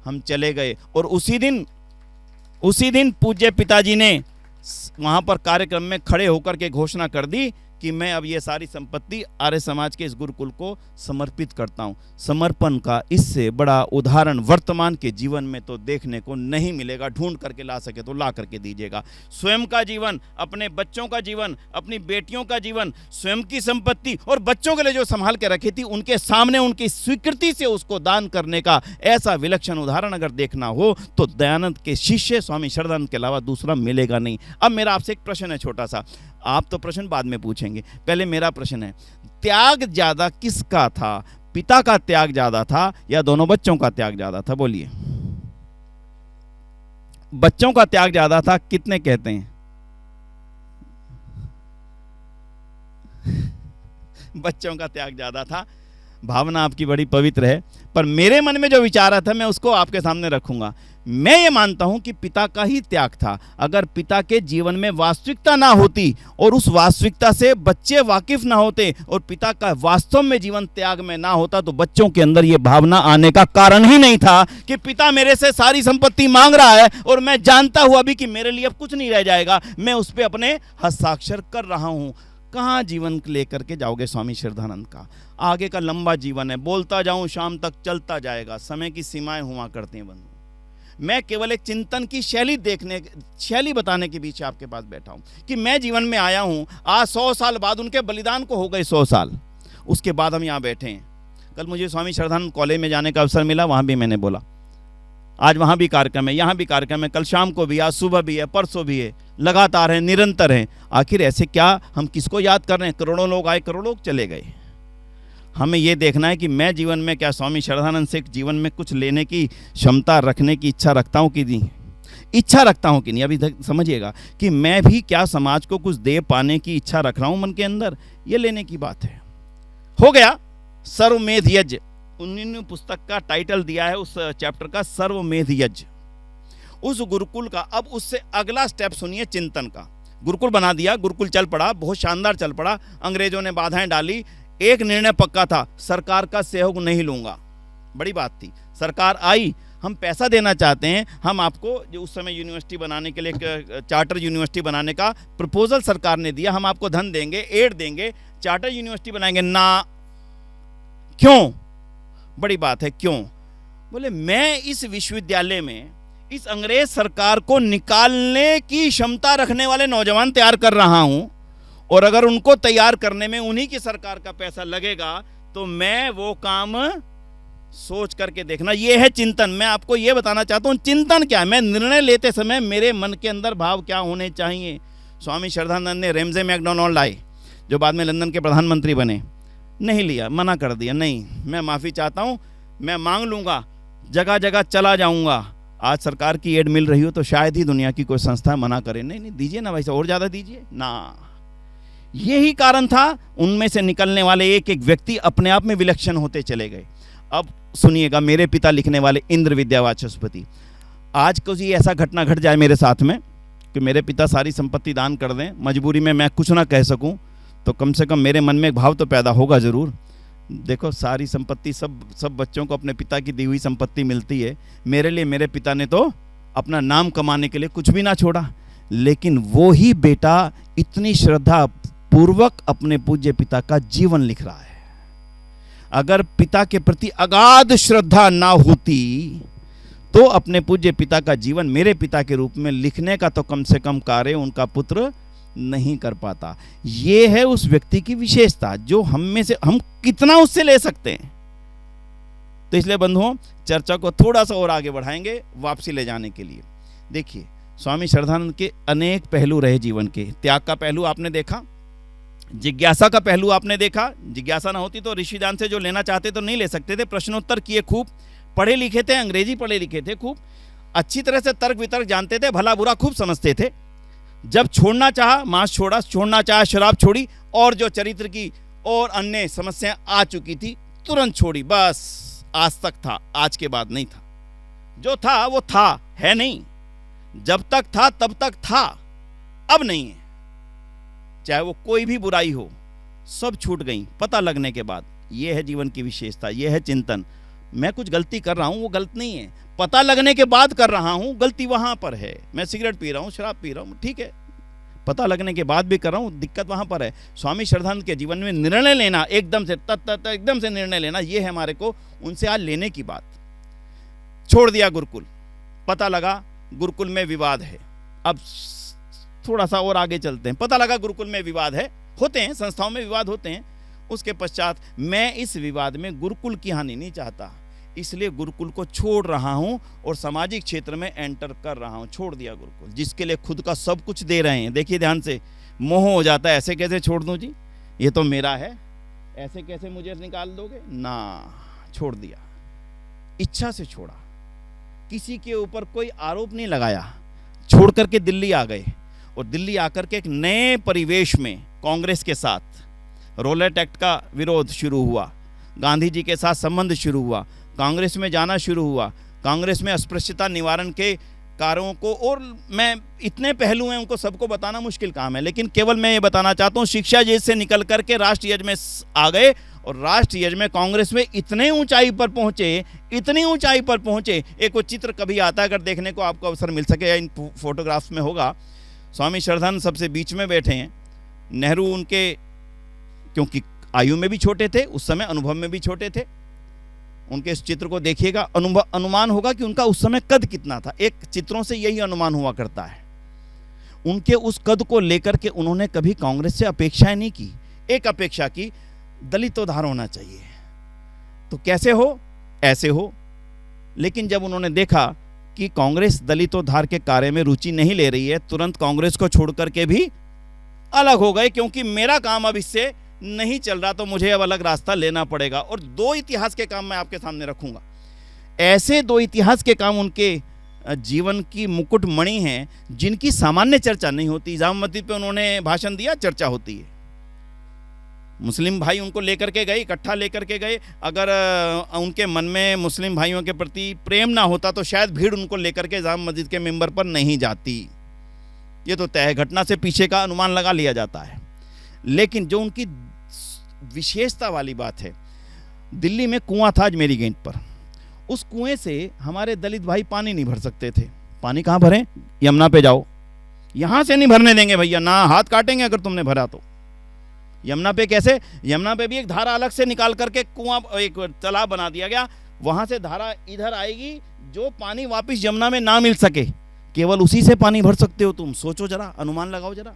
हम चले गए। और उसी दिन पूज्य पिताजी ने वहां पर कार्यक्रम में खड़े होकर के घोषणा कर दी कि मैं अब ये सारी संपत्ति आर्य समाज के इस गुरुकुल को समर्पित करता हूं। समर्पण का इससे बड़ा उदाहरण वर्तमान के जीवन में तो देखने को नहीं मिलेगा। ढूंढ करके ला सके तो ला करके दीजिएगा। स्वयं का जीवन, अपने बच्चों का जीवन, अपनी बेटियों का जीवन, स्वयं की संपत्ति और बच्चों के लिए जो संभाल के रखी थी, उनके सामने उनकी स्वीकृति से उसको दान करने का ऐसा विलक्षण उदाहरण अगर देखना हो तो दयानंद के शिष्य स्वामी श्रद्धानंद के अलावा दूसरा मिलेगा नहीं। अब मेरा आपसे एक प्रश्न है छोटा सा, आप तो प्रश्न बाद में पूछेंगे, पहले मेरा प्रश्न है, त्याग ज्यादा किसका था? पिता का त्याग ज्यादा था या दोनों बच्चों का त्याग ज्यादा था? बोलिए। बच्चों का त्याग ज्यादा था, कितने कहते हैं? बच्चों का त्याग ज्यादा था। भावना आपकी बड़ी पवित्र है, पर मेरे मन में जो विचार था मैं उसको आपके सामने रखूंगा। मैं ये मानता हूं कि पिता का ही त्याग था। अगर पिता के जीवन में वास्तविकता ना होती और उस वास्तविकता से बच्चे वाकिफ ना होते और पिता का वास्तव में जीवन त्याग में ना होता तो बच्चों के अंदर ये भावना आने का कारण ही नहीं था कि पिता मेरे से सारी संपत्ति मांग रहा है और मैं जानता हुआ भी कि मेरे लिए अब कुछ नहीं रह जाएगा, मैं उस पर अपने हस्ताक्षर कर रहा हूं। कहाँ जीवन लेकर के जाओगे स्वामी श्रद्धानंद का? आगे का लंबा जीवन है, बोलता जाऊं शाम तक चलता जाएगा, समय की सीमाएं हुआ करती हैं बंधु। मैं केवल एक चिंतन की शैली बताने के बीच आपके पास बैठा हूं कि मैं जीवन में आया हूं। आज 100 साल बाद उनके बलिदान को हो गए 100 साल, उसके बाद हम यहाँ बैठे हैं। कल मुझे स्वामी श्रद्धानंद कॉलेज में जाने का अवसर मिला, वहां भी मैंने बोला, आज वहां भी कार्यक्रम है, यहाँ भी कार्यक्रम है, कल शाम को भी, आज सुबह भी है, परसों भी है, लगातार है, निरंतर है। आखिर ऐसे क्या हम किसको याद कर रहे हैं? करोड़ों लोग आए, करोड़ों लोग चले गए। हमें यह देखना है कि मैं जीवन में क्या स्वामी श्रद्धानंद से जीवन में कुछ लेने की क्षमता रखने की इच्छा रखता हूं कि नहीं, इच्छा रखता हूं कि नहीं। अभी समझिएगा कि मैं भी क्या समाज को कुछ दे पाने की इच्छा रख रहा हूं मन के अंदर, ये लेने की बात है। हो गया सर्वमेध यज्ञ, 19वीं पुस्तक का टाइटल दिया है उस चैप्टर का, सर्वमेध यज्ञ, उस गुरुकुल का। अब उससे अगला स्टेप सुनिए, चिंतन का। गुरुकुल बना दिया, गुरुकुल चल पड़ा, बहुत शानदार चल पड़ा, अंग्रेजों ने बाधाएं डाली, एक निर्णय पक्का था, सरकार का सहयोग नहीं लूंगा। बड़ी बात थी, सरकार आई, हम पैसा देना चाहते हैं, हम आपको जो उस समय यूनिवर्सिटी बनाने के लिए चार्टर यूनिवर्सिटी बनाने का प्रपोजल सरकार ने दिया, हम आपको धन देंगे, एड देंगे, चार्टर यूनिवर्सिटी बनाएंगे ना। क्यों? बड़ी बात है, क्यों? बोले मैं इस विश्वविद्यालय में इस अंग्रेज सरकार को निकालने की क्षमता रखने वाले नौजवान तैयार कर रहा हूं, और अगर उनको तैयार करने में उन्हीं की सरकार का पैसा लगेगा तो मैं वो काम सोच करके देखना। ये है चिंतन। मैं आपको ये बताना चाहता हूं चिंतन क्या है। मैं निर्णय लेते समय मेरे मन के अंदर भाव क्या होने चाहिए। स्वामी श्रद्धानंद ने रेमजे मैकडोनाल्ड लाए, जो बाद में लंदन के प्रधानमंत्री बने, नहीं लिया, मना कर दिया, नहीं मैं माफ़ी चाहता हूं, मैं मांग लूंगा, जगह जगह चला जाऊंगा। आज सरकार की एड मिल रही हो तो शायद ही दुनिया की कोई संस्था मना करे, नहीं नहीं दीजिए ना भाई साहब, और ज़्यादा दीजिए ना। यही कारण था, उनमें से निकलने वाले एक एक व्यक्ति अपने आप में विलक्षण होते चले गए। अब सुनिएगा, मेरे पिता लिखने वाले इंद्र विद्या वाचस्पति, आज कुछ ऐसा घटना घट जाए मेरे साथ में कि मेरे पिता सारी संपत्ति दान कर दें, मजबूरी में मैं कुछ ना कह सकूं, तो कम से कम मेरे मन में एक भाव तो पैदा होगा ज़रूर। देखो सारी संपत्ति सब बच्चों को अपने पिता की दी हुई संपत्ति मिलती है, मेरे लिए मेरे पिता ने तो अपना नाम कमाने के लिए कुछ भी ना छोड़ा, लेकिन वो ही बेटा इतनी श्रद्धा पूर्वक अपने पूज्य पिता का जीवन लिख रहा है। अगर पिता के प्रति अगाध श्रद्धा ना होती तो अपने पूज्य पिता का जीवन मेरे पिता के रूप में लिखने का तो कम से कम कार्य उनका पुत्र नहीं कर पाता। ये है उस व्यक्ति की विशेषता, जो हम में से हम कितना उससे ले सकते हैं। तो इसलिए बंधुओं, चर्चा को थोड़ा सा और आगे बढ़ाएंगे वापसी ले जाने के लिए। देखिए, स्वामी श्रद्धानंद के अनेक पहलू रहे जीवन के। त्याग का पहलू आपने देखा, जिज्ञासा का पहलू आपने देखा। जिज्ञासा ना होती तो ऋषिदान से जो लेना चाहते तो नहीं ले सकते थे। प्रश्नोत्तर किए खूब, पढ़े लिखे थे, अंग्रेजी पढ़े लिखे थे खूब, अच्छी तरह से तर्क वितर्क जानते थे, भला बुरा खूब समझते थे। जब छोड़ना चाहा मांस छोड़ा, छोड़ना चाहा शराब छोड़ी, और जो चरित्र की और अन्य समस्याएं आ चुकी थी तुरंत छोड़ी। बस आज तक था, आज के बाद नहीं था। जो था वो था, है नहीं। जब तक था तब तक था, अब नहीं है। चाहे वो कोई भी बुराई हो, सब छूट गई पता लगने के बाद। ये है जीवन की विशेषता, ये है चिंतन। मैं कुछ गलती कर रहा हूं वो गलत नहीं है, पता लगने के बाद कर रहा हूं, गलती वहां पर है। मैं सिगरेट पी रहा हूं, शराब पी रहा हूं, ठीक है, पता लगने के बाद भी कर रहा हूं, दिक्कत वहां पर है। स्वामी श्रद्धानंद के जीवन में निर्णय लेना, एकदम से एकदम से निर्णय लेना, ये है हमारे को उनसे आज लेने की बात। छोड़ दिया गुरुकुल, पता लगा गुरुकुल में विवाद है। अब थोड़ा सा और आगे चलते हैं। पता लगा गुरुकुल में विवाद है, होते हैं संस्थाओं में विवाद होते हैं। उसके पश्चात मैं इस विवाद में गुरुकुल की हानि नहीं चाहता, इसलिए गुरुकुल को छोड़ रहा हूं और सामाजिक क्षेत्र में एंटर कर रहा हूं। छोड़ दिया गुरुकुल, जिसके लिए खुद का सब कुछ दे रहे हैं। देखिए ध्यान से, मोह हो जाता है, ऐसे कैसे छोड़ दूं जी, ये तो मेरा है, ऐसे कैसे मुझे निकाल दोगे ना। छोड़ दिया, इच्छा से छोड़ा, किसी के ऊपर कोई आरोप नहीं लगाया, छोड़ करके दिल्ली आ गए। और दिल्ली आकर के एक नए परिवेश में कांग्रेस के साथ रोलेट एक्ट का विरोध शुरू हुआ, गांधी जी के साथ संबंध शुरू हुआ, कांग्रेस में जाना शुरू हुआ, कांग्रेस में अस्पृश्यता निवारण के कार्यों को, और मैं इतने पहलू हैं उनको सबको बताना मुश्किल काम है, लेकिन केवल मैं ये बताना चाहता हूँ, शिक्षा जेल से निकल करके राष्ट्रीय यज में आ गए और राष्ट्रीय यज में कांग्रेस में इतने ऊंचाई पर पहुंचे, इतनी ऊंचाई पर पहुंचे। एक वो चित्र कभी आता है, अगर देखने को आपको अवसर मिल सके या इन फोटोग्राफ्स में होगा, स्वामी श्रद्धानंद सबसे बीच में बैठे हैं, नेहरू उनके, क्योंकि आयु में भी छोटे थे, उस समय अनुभव में भी छोटे थे, उनके इस चित्र को देखिएगा, अनुमान होगा कि उनका उस समय कद कितना था। एक चित्रों से यही अनुमान हुआ करता है। उनके उस कद को लेकर के उन्होंने कभी कांग्रेस से अपेक्षाएं नहीं की। एक अपेक्षा की, दलित उद्धार होना चाहिए, तो कैसे हो, ऐसे हो। लेकिन जब उन्होंने देखा कि कांग्रेस दलितोद्धार के कार्य में रुचि नहीं ले रही है, तुरंत कांग्रेस को छोड़ करके भी अलग हो गए, क्योंकि मेरा काम अब इससे नहीं चल रहा, तो मुझे अब अलग रास्ता लेना पड़ेगा। और दो इतिहास के काम मैं आपके सामने रखूंगा। ऐसे दो इतिहास के काम उनके जीवन की मुकुट मणि हैं, जिनकी सामान्य चर्चा नहीं होती। जामा मस्जिद पे उन्होंने भाषण दिया, चर्चा होती है। मुस्लिम भाई उनको लेकर के गए, इकट्ठा लेकर के गए। अगर उनके मन में मुस्लिम भाइयों के प्रति प्रेम ना होता तो शायद भीड़ उनको लेकर के जामा मस्जिद के मिंबर पर नहीं जाती। ये तो तय है, घटना से पीछे का अनुमान लगा लिया जाता है। लेकिन जो उनकी विशेषता वाली बात है, दिल्ली में कुआं था अजमेरी गेट पर, उस कुएं से हमारे दलित भाई पानी नहीं भर सकते थे। पानी कहाँ भरें, यमुना पे जाओ, यहां से नहीं भरने देंगे भैया, ना हाथ काटेंगे अगर तुमने भरा तो। यमुना पे कैसे, यमुना पे भी एक धारा अलग से निकाल करके कुआं, एक तालाब बना दिया गया, वहां से धारा इधर आएगी, जो पानी वापस यमुना में ना मिल सके, केवल उसी से पानी भर सकते हो तुम। सोचो जरा, अनुमान लगाओ जरा।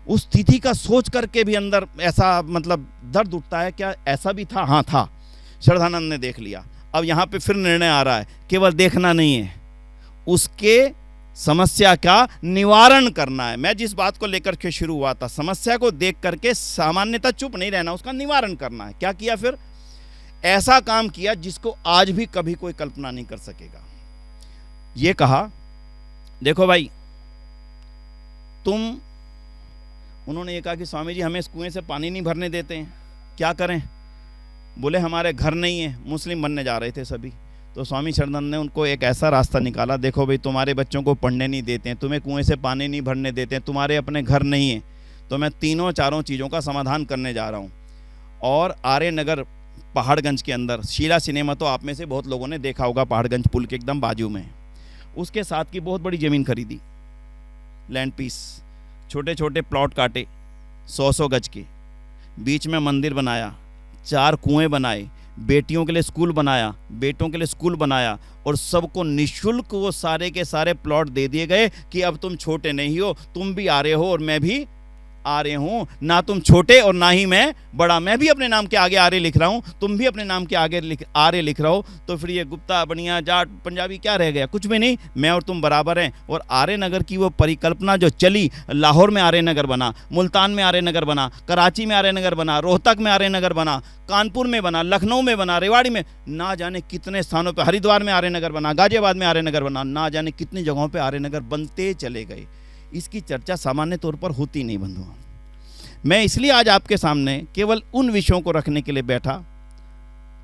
उस स्थिति का सोच करके भी अंदर ऐसा मतलब दर्द उठता है, क्या ऐसा भी था? हाँ था। श्रद्धानंद ने देख लिया। अब यहाँ पे फिर निर्णय आ रहा है, केवल देखना नहीं है, उसके समस्या का निवारण करना है। मैं जिस बात को लेकर के शुरू हुआ था, समस्या को देख करके सामान्यतः चुप नहीं रहना, उसका निवारण करना है। क्या किया फिर? ऐसा काम किया जिसको आज भी कभी कोई कल्पना नहीं कर सकेगा। ये कहा, देखो भाई तुम, उन्होंने ये कहा कि स्वामी जी हमें इस कुएं से पानी नहीं भरने देते हैं, क्या करें? बोले हमारे घर नहीं है, मुस्लिम बनने जा रहे थे सभी। तो स्वामी श्रद्धानंद ने उनको एक ऐसा रास्ता निकाला, देखो भाई तुम्हारे बच्चों को पढ़ने नहीं देते हैं, तुम्हें कुएं से पानी नहीं भरने देते हैं, तुम्हारे अपने घर नहीं है, तो मैं तीनों चारों चीज़ों का समाधान करने जा रहा हूँ। और आर्य नगर पहाड़गंज के अंदर, शीला सिनेमा तो आप में से बहुत लोगों ने देखा होगा, पहाड़गंज पुल के एकदम बाजू में, उसके साथ की बहुत बड़ी ज़मीन खरीदी, लैंड पीस, छोटे छोटे प्लॉट काटे 100-100 गज के, बीच में मंदिर बनाया, 4 कुएं बनाए, बेटियों के लिए स्कूल बनाया, बेटों के लिए स्कूल बनाया, और सबको निःशुल्क वो सारे के सारे प्लॉट दे दिए गए कि अब तुम छोटे नहीं हो, तुम भी आ रहे हो और मैं भी आ रहे हूँ, ना तुम छोटे और ना ही मैं बड़ा, मैं भी अपने नाम के आगे आर्य लिख रहा हूँ, तुम भी अपने नाम के आगे आर्य लिख रहा हो। तो फिर ये गुप्ता, बनिया, जाट, पंजाबी क्या रह गया? कुछ भी नहीं, मैं और तुम बराबर हैं। और आर्य नगर की वो परिकल्पना जो चली, लाहौर में आर्य नगर बना, मुल्तान में आर्य नगर बना, कराची में आर्य नगर बना, रोहतक में आर्य नगर बना, कानपुर में बना, लखनऊ में बना, रेवाड़ी में, ना जाने कितने स्थानों पर, हरिद्वार में आर्य नगर बना, गाजियाबाद में आर्य नगर बना, ना जाने कितनी जगहों पर आर्य नगर बनते चले गए। इसकी चर्चा सामान्य तौर पर होती नहीं बंधुओं। मैं इसलिए आज आपके सामने केवल उन विषयों को रखने के लिए बैठा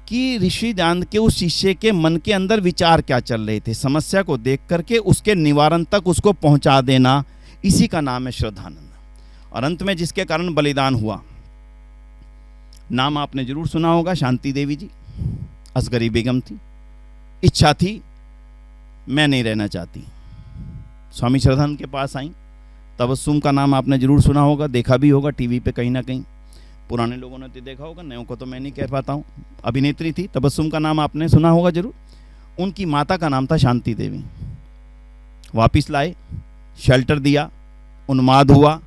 कि ऋषि दयानंद के उस शिष्य के मन के अंदर विचार क्या चल रहे थे, समस्या को देख करके उसके निवारण तक उसको पहुंचा देना, इसी का नाम है श्रद्धानंद। और अंत में जिसके कारण बलिदान हुआ, नाम आपने जरूर सुना होगा, शांति देवी जी, असगरी बेगम थी। इच्छा थी मैं नहीं रहना चाहती, स्वामी श्रद्धानंद के पास आई। तबस्सुम का नाम आपने जरूर सुना होगा, देखा भी होगा टीवी पे कहीं ना कहीं, पुराने लोगों ने तो देखा होगा, नयों को तो मैं नहीं कह पाता हूँ। अभिनेत्री थी, तबस्सुम का नाम आपने सुना होगा जरूर। उनकी माता का नाम था शांति देवी। वापिस लाए, शेल्टर दिया, उन्माद हुआ,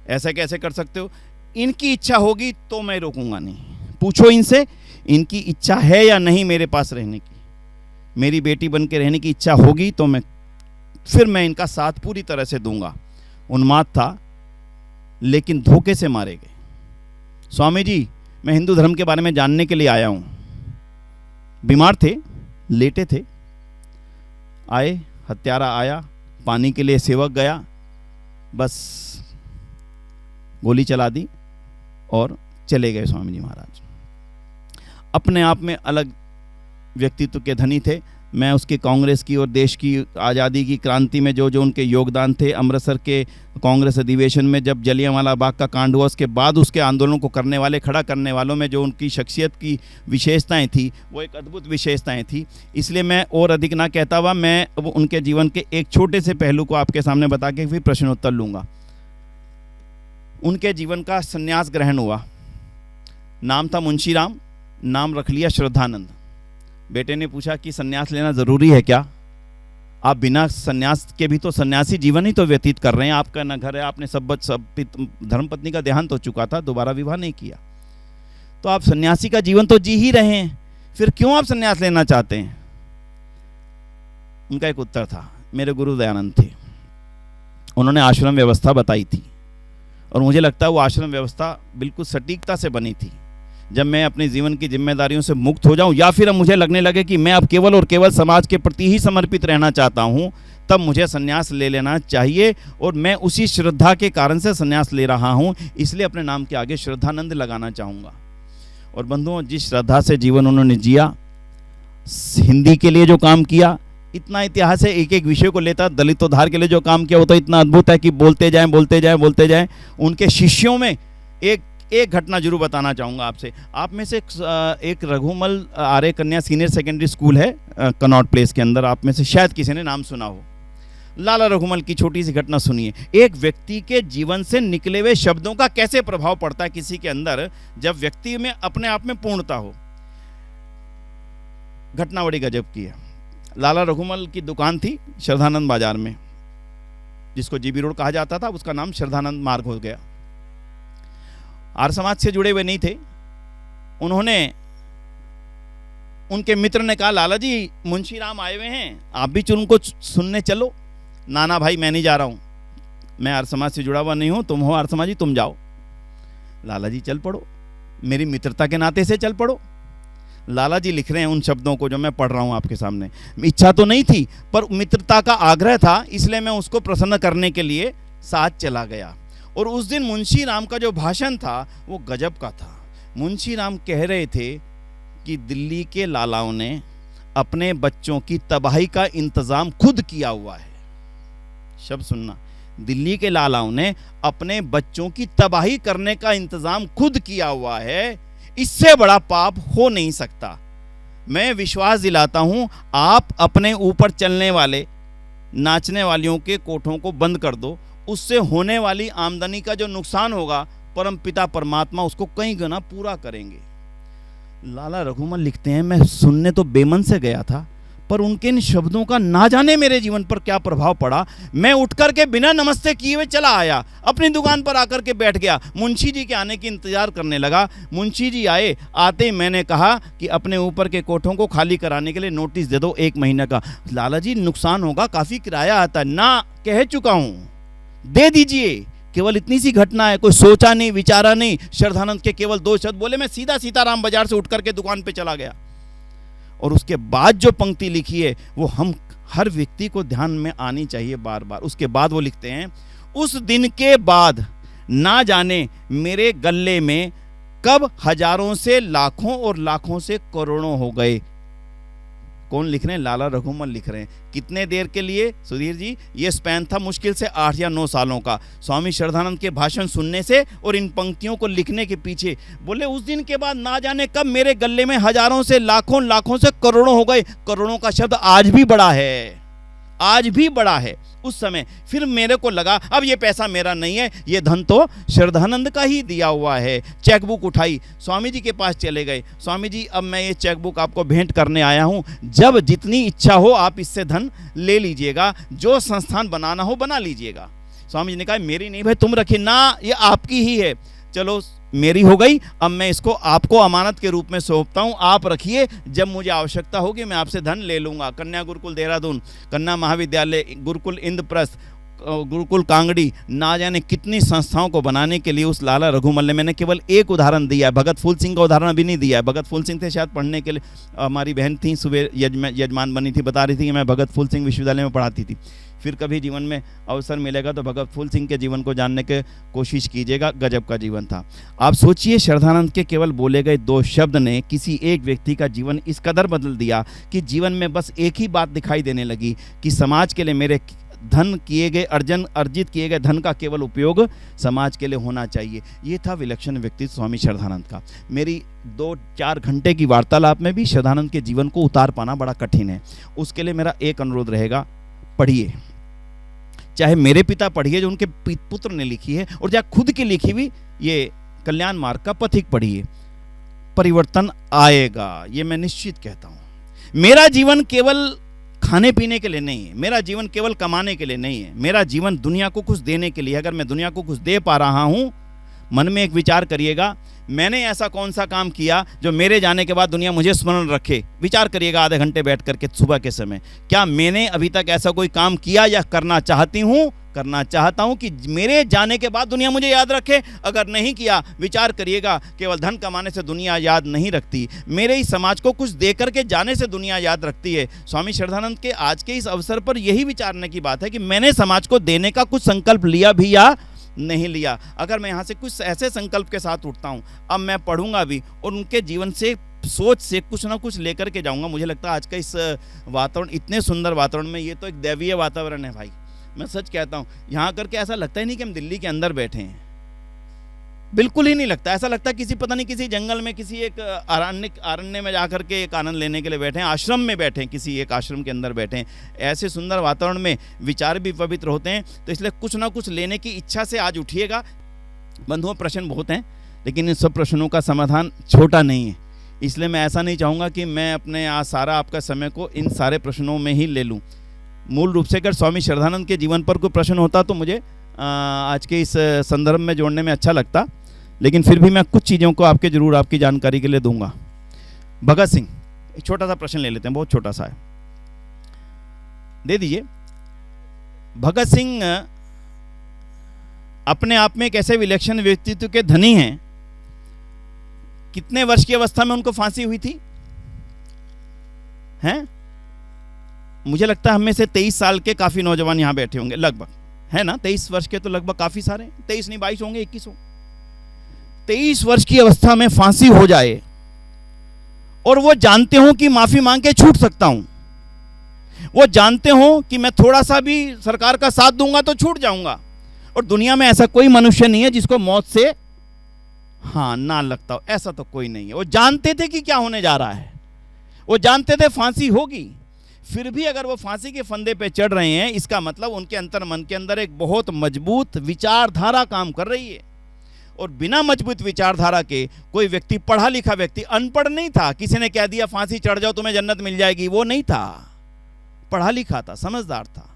ऐसा कैसे कर सकते हो? इनकी इच्छा होगी तो मैं रोकूंगा नहीं। पूछो इनसे, इनकी इच्छा है या नहीं मेरे पास रहने की? मेरी बेटी बन के रहने की इच्छा होगी तो फिर मैं इनका साथ पूरी तरह से दूंगा। उन्माद था लेकिन धोखे से मारे गए। स्वामी जी, मैं हिंदू धर्म के बारे में जानने के लिए आया हूं। बीमार थे, लेटे थे, आए, हत्यारा आया, पानी के लिए सेवक गया, बस गोली चला दी और चले गए स्वामी जी महाराज। अपने आप में अलग व्यक्तित्व के धनी थे। मैं उसके कांग्रेस की और देश की आज़ादी की क्रांति में जो उनके योगदान थे, अमृतसर के कांग्रेस अधिवेशन में जब जलियांवाला बाग का कांड हुआ, उसके बाद उसके आंदोलन को करने वाले, खड़ा करने वालों में जो उनकी शख्सियत की विशेषताएं थी, वो एक अद्भुत विशेषताएं थी। इसलिए मैं और अधिक ना कहता हुआ मैं उनके जीवन के एक छोटे से पहलू को आपके सामने बता के फिर प्रश्नोत्तर लूँगा। उनके जीवन का संन्यास ग्रहण हुआ। नाम था मुंशीराम, नाम रख लिया श्रद्धानंद। बेटे ने पूछा कि सन्यास लेना ज़रूरी है क्या? आप बिना सन्यास के भी तो सन्यासी जीवन ही तो व्यतीत कर रहे हैं। आपका न घर है, आपने सब धर्मपत्नी का देहांत हो चुका था, दोबारा विवाह नहीं किया, तो आप सन्यासी का जीवन तो जी ही रहे हैं, फिर क्यों आप सन्यास लेना चाहते हैं? उनका एक उत्तर था, मेरे गुरु दयानंद थे, उन्होंने आश्रम व्यवस्था बताई थी और मुझे लगता है वो आश्रम व्यवस्था बिल्कुल सटीकता से बनी थी। जब मैं अपने जीवन की जिम्मेदारियों से मुक्त हो जाऊं या फिर अब मुझे लगने लगे कि मैं अब केवल और केवल समाज के प्रति ही समर्पित रहना चाहता हूं, तब मुझे संन्यास ले लेना चाहिए। और मैं उसी श्रद्धा के कारण से संन्यास ले रहा हूं, इसलिए अपने नाम के आगे श्रद्धानंद लगाना चाहूँगा। और बंधुओं, जिस श्रद्धा से जीवन उन्होंने जिया, हिंदी के लिए जो काम किया, इतना इतिहास है, एक एक विषय को लेता, दलितोद्धार के लिए जो काम किया वो तो इतना अद्भुत है कि बोलते जाएं बोलते जाएं बोलते जाएं। उनके शिष्यों में एक घटना जरूर बताना चाहूँगा आपसे। आप में से एक रघुमल आर्य कन्या सीनियर सेकेंडरी स्कूल है कनॉट प्लेस के अंदर, आप में से शायद किसी ने नाम सुना हो। लाला रघुमल की छोटी सी घटना सुनिए। एक व्यक्ति के जीवन से निकले हुए शब्दों का कैसे प्रभाव पड़ता है किसी के अंदर, जब व्यक्ति में अपने आप में पूर्णता हो। घटना बड़ी गजब की है। लाला रघुमल की दुकान थी श्रद्धानंद बाजार में, जिसको जीबी रोड कहा जाता था, उसका नाम श्रद्धानंद मार्ग हो गया। आर्य समाज से जुड़े हुए नहीं थे। उन्होंने, उनके मित्र ने कहा, लाला जी मुंशीराम आए हुए हैं, आप भी उनको सुनने चलो। नाना भाई मैं नहीं जा रहा हूं, मैं आर्य समाज से जुड़ा हुआ नहीं हूं, तुम हो आर्य समाजी, तुम जाओ। लाला जी चल पड़ो, मेरी मित्रता के नाते से चल पड़ो। लाला जी लिख रहे हैं उन शब्दों को जो मैं पढ़ रहा हूं आपके सामने। इच्छा तो नहीं थी, पर मित्रता का आग्रह था, इसलिए मैं उसको प्रसन्न करने के लिए साथ चला गया। और उस दिन मुंशीराम का जो भाषण था वो गजब का था। मुंशीराम कह रहे थे कि दिल्ली के लालाओं ने अपने बच्चों की तबाही का इंतजाम खुद किया हुआ है। शब्द सुनना, दिल्ली के लालाओं ने अपने बच्चों की तबाही करने का इंतजाम खुद किया हुआ है। इससे बड़ा पाप हो नहीं सकता। मैं विश्वास दिलाता हूं, आप अपने ऊपर चलने वाले नाचने वालियों के कोठों को बंद कर दो, उससे होने वाली आमदनी का जो नुकसान होगा, परम पिता परमात्मा उसको कई गुना पूरा करेंगे। लाला रघुमल लिखते हैं, मैं सुनने तो बेमन से गया था, पर उनके इन शब्दों का ना जाने मेरे जीवन पर क्या प्रभाव पड़ा। मैं उठ करके बिना नमस्ते किए हुए चला आया, अपनी दुकान पर आकर के बैठ गया, मुंशी जी के आने की इंतजार करने लगा। मुंशी जी आए, आते ही मैंने कहा कि अपने ऊपर के कोठों को खाली कराने के लिए नोटिस दे दो 1 महीने का। लाला जी नुकसान होगा, काफ़ी किराया आता है। ना, कह चुका हूँ, दे दीजिए। केवल इतनी सी घटना है, कोई सोचा नहीं विचारा नहीं। श्रद्धानंद के केवल 2 शब्द बोले, मैं सीधा सीताराम बाजार से उठ करके दुकान पे चला गया। और उसके बाद जो पंक्ति लिखी है वो हम हर व्यक्ति को ध्यान में आनी चाहिए बार बार। उसके बाद वो लिखते हैं, उस दिन के बाद ना जाने मेरे गले में कब हजारों से लाखों और लाखों से करोड़ों हो गए। कौन लिख रहे हैं? लाला रघुमल लिख रहे हैं। कितने देर के लिए सुधीर जी? ये स्पैन था मुश्किल से 8 या 9 सालों का, स्वामी श्रद्धानंद के भाषण सुनने से और इन पंक्तियों को लिखने के पीछे। बोले उस दिन के बाद ना जाने कब मेरे गले में हजारों से लाखों, लाखों से करोड़ों हो गए। करोड़ों का शब्द आज भी बड़ा है, आज भी बड़ा है। उस समय फिर मेरे को लगा अब ये पैसा मेरा नहीं है, ये धन तो श्रद्धानंद का ही दिया हुआ है। चेकबुक उठाई, स्वामी जी के पास चले गए। स्वामी जी अब मैं ये चेकबुक आपको भेंट करने आया हूँ, जब जितनी इच्छा हो आप इससे धन ले लीजिएगा, जो संस्थान बनाना हो बना लीजिएगा। स्वामी जी ने कहा मेरी नहीं भाई, तुम रखिए ना, ये आपकी ही है। चलो मेरी हो गई, अब मैं इसको आपको अमानत के रूप में सौंपता हूँ, आप रखिए, जब मुझे आवश्यकता होगी मैं आपसे धन ले लूँगा। कन्या गुरुकुल देहरादून, कन्या महाविद्यालय, गुरुकुल इंद्रप्रस्थ, गुरुकुल कांगड़ी, ना जाने कितनी संस्थाओं को बनाने के लिए उस लाला रघुमल ने, मैंने केवल एक उदाहरण दिया है, भगत फूल सिंह का उदाहरण अभी नहीं दिया है। भगत फूल सिंह थे शायद पढ़ने के लिए, हमारी बहन थी सुबह यजमान बनी थी, बता रही थी कि मैं भगत फूल सिंह विश्वविद्यालय में पढ़ाती थी। फिर कभी जीवन में अवसर मिलेगा तो भगत फूल सिंह के जीवन को जानने की कोशिश कीजिएगा, गजब का जीवन था। आप सोचिए श्रद्धानंद के केवल बोले गए 2 शब्द ने किसी एक व्यक्ति का जीवन इस कदर बदल दिया कि जीवन में बस एक ही बात दिखाई देने लगी कि समाज के लिए मेरे धन किए गए, अर्जित किए गए धन का केवल उपयोग समाज के लिए होना चाहिए। ये था विलक्षण व्यक्तित्व स्वामी श्रद्धानंद का। मेरी 2-4 घंटे की वार्तालाप में भी श्रद्धानंद के जीवन को उतार पाना बड़ा कठिन है। उसके लिए मेरा एक अनुरोध रहेगा, पढ़िए, चाहे मेरे पिता पढ़िए जो उनके पुत्र ने लिखी है, और चाहे खुद की लिखी हुई ये कल्याण मार्ग का पथिक पढ़िए, परिवर्तन आएगा, ये मैं निश्चित कहता हूं। मेरा जीवन केवल खाने पीने के लिए नहीं है, मेरा जीवन केवल कमाने के लिए नहीं है, मेरा जीवन दुनिया को कुछ देने के लिए। अगर मैं दुनिया को कुछ दे पा रहा हूं, मन में एक विचार करिएगा, मैंने ऐसा कौन सा काम किया जो मेरे जाने के बाद दुनिया मुझे स्मरण रखे। विचार करिएगा आधे घंटे बैठ करके सुबह के समय, क्या मैंने अभी तक ऐसा कोई काम किया या करना चाहता हूं कि मेरे जाने के बाद दुनिया मुझे याद रखे? अगर नहीं किया, विचार करिएगा, केवल धन कमाने से दुनिया याद नहीं रखती, मेरे ही समाज को कुछ दे करके जाने से दुनिया याद रखती है। स्वामी श्रद्धानंद के आज के इस अवसर पर यही विचारने की बात है कि मैंने समाज को देने का कुछ संकल्प लिया भी या नहीं लिया। अगर मैं यहाँ से कुछ ऐसे संकल्प के साथ उठता हूँ, अब मैं पढ़ूंगा भी और उनके जीवन से, सोच से कुछ ना कुछ लेकर के जाऊंगा। मुझे लगता है आज का इस वातावरण, इतने सुंदर वातावरण में, ये तो एक दैवीय वातावरण है भाई, मैं सच कहता हूँ। यहाँ करके ऐसा लगता ही नहीं कि हम दिल्ली के अंदर बैठे हैं, बिल्कुल ही नहीं लगता। ऐसा लगता है किसी, पता नहीं किसी जंगल में, किसी एक अरण्य में जाकर के एक आनंद लेने के लिए बैठे हैं, आश्रम में बैठे हैं, किसी एक आश्रम के अंदर बैठे हैं। ऐसे सुंदर वातावरण में विचार भी पवित्र होते हैं, तो इसलिए कुछ ना कुछ लेने की इच्छा से आज उठिएगा। बंधुओं, प्रश्न बहुत हैं, लेकिन इन सब प्रश्नों का समाधान छोटा नहीं है, इसलिए मैं ऐसा नहीं चाहूँगा कि मैं अपने आज सारा आपका समय को इन सारे प्रश्नों में ही ले लूँ। मूल रूप से अगर स्वामी श्रद्धानंद के जीवन पर कोई प्रश्न होता तो मुझे आज के इस संदर्भ में जोड़ने में अच्छा लगता, लेकिन फिर भी मैं कुछ चीज़ों को आपकी जानकारी के लिए दूंगा। भगत सिंह, एक छोटा सा प्रश्न ले लेते हैं, बहुत छोटा सा है, दे दीजिए। भगत सिंह अपने आप में एक ऐसे विलक्षण व्यक्तित्व के धनी हैं। कितने वर्ष की अवस्था में उनको फांसी हुई थी? हैं? मुझे लगता है हमें से 23 साल के काफी नौजवान यहां बैठे होंगे लगभग, है ना? 23 वर्ष के तो लगभग काफी सारे, 23 नहीं 22 होंगे, 21 होंगे। 23 वर्ष की अवस्था में फांसी हो जाए और वो जानते हो कि माफी मांग के छूट सकता हूं, वो जानते हो कि मैं थोड़ा सा भी सरकार का साथ दूंगा तो छूट जाऊंगा, और दुनिया में ऐसा कोई मनुष्य नहीं है जिसको मौत से ना लगता हो, ऐसा तो कोई नहीं है। वो जानते थे कि क्या होने जा रहा है, वो जानते थे फांसी होगी, फिर भी अगर वो फांसी के फंदे पे चढ़ रहे हैं, इसका मतलब उनके अंतर मन के अंदर एक बहुत मजबूत विचारधारा काम कर रही है। और बिना मजबूत विचारधारा के कोई व्यक्ति, पढ़ा लिखा व्यक्ति, अनपढ़ नहीं था, किसी ने कह दिया फांसी चढ़ जाओ तुम्हें जन्नत मिल जाएगी, वो नहीं था, पढ़ा लिखा था, समझदार था।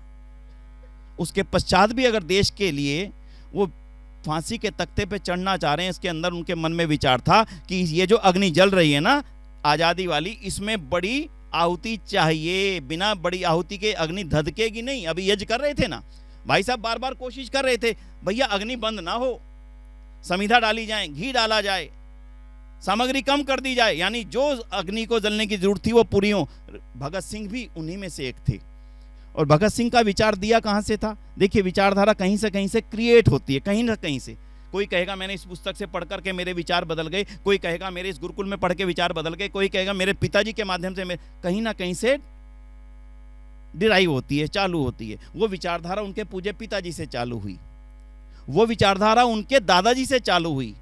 उसके पश्चात भी अगर देश के लिए वो फांसी के तख्ते पे चढ़ना चाह रहे हैं, इसके अंदर उनके मन में विचार था कि ये जो अग्नि जल रही है ना आज़ादी वाली, इसमें बड़ी आहुति चाहिए, बिना बड़ी आहुति के अग्नि धधकेगी नहीं। अभी यज्ञ कर रहे थे ना भाई साहब, बार बार कोशिश कर रहे थे भैया अग्नि बंद ना हो, समिधा डाली जाए, घी डाला जाए, सामग्री कम कर दी जाए, यानी जो अग्नि को जलने की जरूरत थी वो पूरी हो। भगत सिंह भी उन्हीं में से एक थे। और भगत सिंह का विचार दिया कहाँ से था? देखिए, विचारधारा कहीं से क्रिएट होती है, कहीं ना कहीं से। कोई कहेगा मैंने इस पुस्तक से पढ़ करके मेरे विचार बदल गए, कोई कहेगा मेरे इस गुरुकुल में पढ़ के विचार बदल गए, कोई कहेगा मेरे पिताजी के माध्यम से कहीं ना कहीं से डिराइव होती है, चालू होती है। वो विचारधारा उनके पूज्य पिताजी से चालू हुई, वो विचारधारा उनके दादाजी से चालू हुई,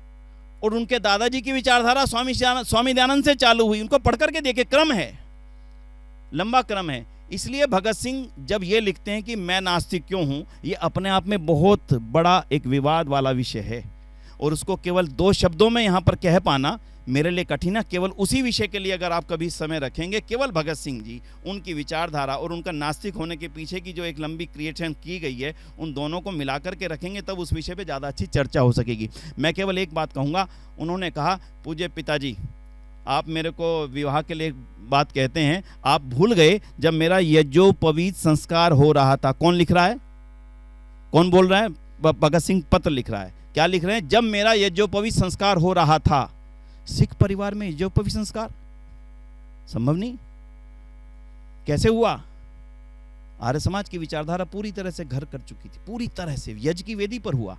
और उनके दादाजी की विचारधारा स्वामी दयानंद से चालू हुई। उनको पढ़ करके देखे, क्रम है, लंबा क्रम है। इसलिए भगत सिंह जब ये लिखते हैं कि मैं नास्तिक क्यों हूं, ये अपने आप में बहुत बड़ा एक विवाद वाला विषय है, और उसको केवल 2 शब्दों में यहां पर कह पाना मेरे लिए कठिन है। केवल उसी विषय के लिए अगर आप कभी समय रखेंगे, केवल भगत सिंह जी, उनकी विचारधारा और उनका नास्तिक होने के पीछे की जो एक लंबी क्रिएशन की गई है, उन दोनों को मिलाकर के रखेंगे, तब उस विषय पे ज़्यादा अच्छी चर्चा हो सकेगी। मैं केवल एक बात कहूँगा, उन्होंने कहा पूज्य पिताजी आप मेरे को विवाह के लिए एक बात कहते हैं, आप भूल गए जब मेरा यज्ञोपवीत संस्कार हो रहा था। कौन लिख रहा है, कौन बोल रहा है? भगत सिंह पत्र लिख रहा है। क्या लिख रहे हैं? जब मेरा यज्ञोपवीत संस्कार हो रहा था। सिख परिवार में यज्ञोपवीत संस्कार संभव नहीं, कैसे हुआ? आर्य समाज की विचारधारा पूरी तरह से घर कर चुकी थी, पूरी तरह से यज्ञ की वेदी पर हुआ।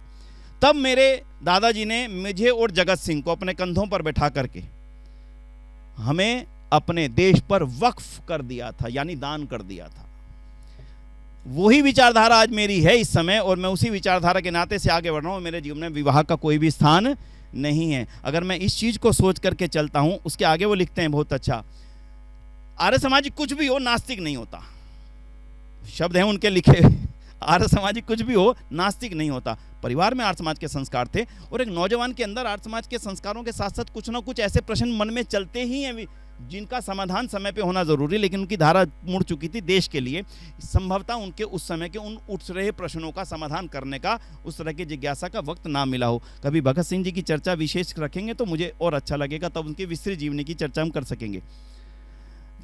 तब मेरे दादाजी ने मुझे और जगत सिंह को अपने कंधों पर बैठा करके हमें अपने देश पर वक्फ कर दिया था, यानी दान कर दिया था। वही विचारधारा आज मेरी है इस समय, और मैं उसी विचारधारा के नाते से आगे बढ़ रहा हूं। मेरे जीवन में विवाह का कोई भी स्थान नहीं है। अगर मैं इस चीज को सोच करके चलता हूं, उसके आगे वो लिखते हैं बहुत अच्छा, आर्य समाजी कुछ भी हो नास्तिक नहीं होता। शब्द हैं उनके लिखे, आर्य समाजी कुछ भी हो नास्तिक नहीं होता। परिवार में आर्य समाज के संस्कार थे, और एक नौजवान के अंदर आर्य समाज के संस्कारों के साथ साथ कुछ ना कुछ ऐसे प्रश्न मन में चलते ही हैं जिनका समाधान समय पे होना जरूरी, लेकिन उनकी धारा मुड़ चुकी थी देश के लिए। संभवतः उनके उस समय के उन उठ रहे प्रश्नों का समाधान करने का, उस तरह की जिज्ञासा का वक्त ना मिला हो। कभी भगत सिंह जी की चर्चा विशेष रखेंगे तो मुझे और अच्छा लगेगा, तब उनकी विस्तृत जीवनी की चर्चा हम कर सकेंगे।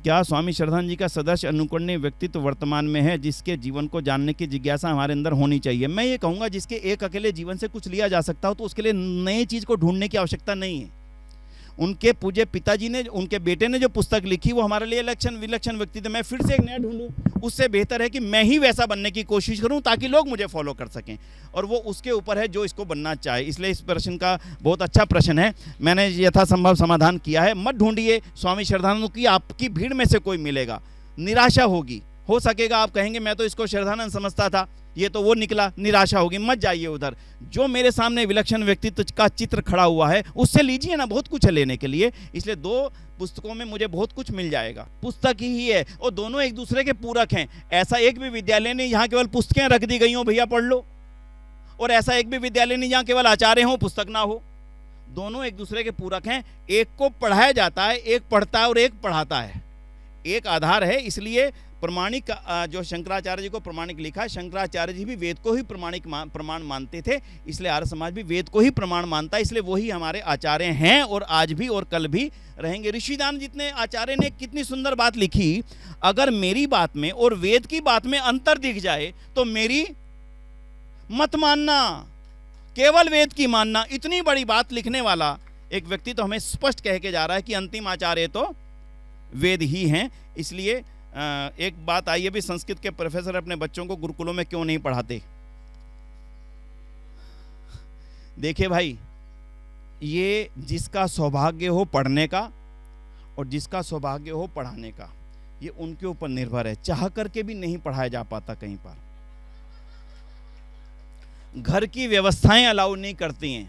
क्या स्वामी श्रद्धानंद जी का सदस्य अनुकरणीय व्यक्तित्व वर्तमान में है, जिसके जीवन को जानने की जिज्ञासा हमारे अंदर होनी चाहिए? मैं ये कहूँगा, जिसके एक अकेले जीवन से कुछ लिया जा सकता हो तो उसके लिए नई चीज़ को ढूंढने की आवश्यकता नहीं है। उनके पूज्य पिताजी ने, उनके बेटे ने जो पुस्तक लिखी, वो हमारे लिए विलक्षण व्यक्तित्व। मैं फिर से एक नया ढूंढूं, उससे बेहतर है कि मैं ही वैसा बनने की कोशिश करूं ताकि लोग मुझे फॉलो कर सकें, और वो उसके ऊपर है जो इसको बनना चाहे। इसलिए इस प्रश्न का बहुत अच्छा प्रश्न है, मैंने यथासंभव समाधान किया है। मत ढूंढिए स्वामी श्रद्धानंद की, आपकी भीड़ में से कोई मिलेगा, निराशा होगी। हो सकेगा आप कहेंगे मैं तो इसको श्रद्धानंद समझता था, ये तो वो निकला, निराशा होगी। मत जाइए उधर। जो मेरे सामने विलक्षण व्यक्तित्व का चित्र खड़ा हुआ है उससे लीजिए ना, बहुत कुछ है लेने के लिए। इसलिए 2 पुस्तकों में मुझे बहुत कुछ मिल जाएगा। पुस्तक ही है, और दोनों एक दूसरे के पूरक हैं। ऐसा एक भी विद्यालय नहीं यहाँ केवल पुस्तकें रख दी गई हो, भैया पढ़ लो, और ऐसा एक भी विद्यालय नहीं जहाँ केवल आचार्य हो पुस्तक ना हो। दोनों एक दूसरे के पूरक हैं। एक को पढ़ाया जाता है, एक पढ़ता है और एक पढ़ाता है, एक आधार है। इसलिए प्रमाणिक, जो शंकराचार्य जी को प्रमाणिक लिखा है, शंकराचार्य जी भी वेद को ही प्रमाण मानते थे, इसलिए आर्य समाज भी वेद को ही प्रमाण मानता है। इसलिए वही हमारे आचार्य हैं, और आज भी और कल भी रहेंगे। ऋषिदान जितने आचार्य ने कितनी सुंदर बात लिखी, अगर मेरी बात में और वेद की बात में अंतर दिख जाए तो मेरी मत मानना, केवल वेद की मानना। इतनी बड़ी बात लिखने वाला एक व्यक्ति तो हमें स्पष्ट कह के जा रहा है कि अंतिम आचार्य तो वेद ही हैं। इसलिए एक बात आई है भी, संस्कृत के प्रोफेसर अपने बच्चों को गुरुकुलों में क्यों नहीं पढ़ाते? देखिए भाई, ये जिसका सौभाग्य हो पढ़ने का और जिसका सौभाग्य हो पढ़ाने का, ये उनके ऊपर निर्भर है। चाह करके भी नहीं पढ़ाया जा पाता कहीं पर, घर की व्यवस्थाएं अलाउ नहीं करती हैं,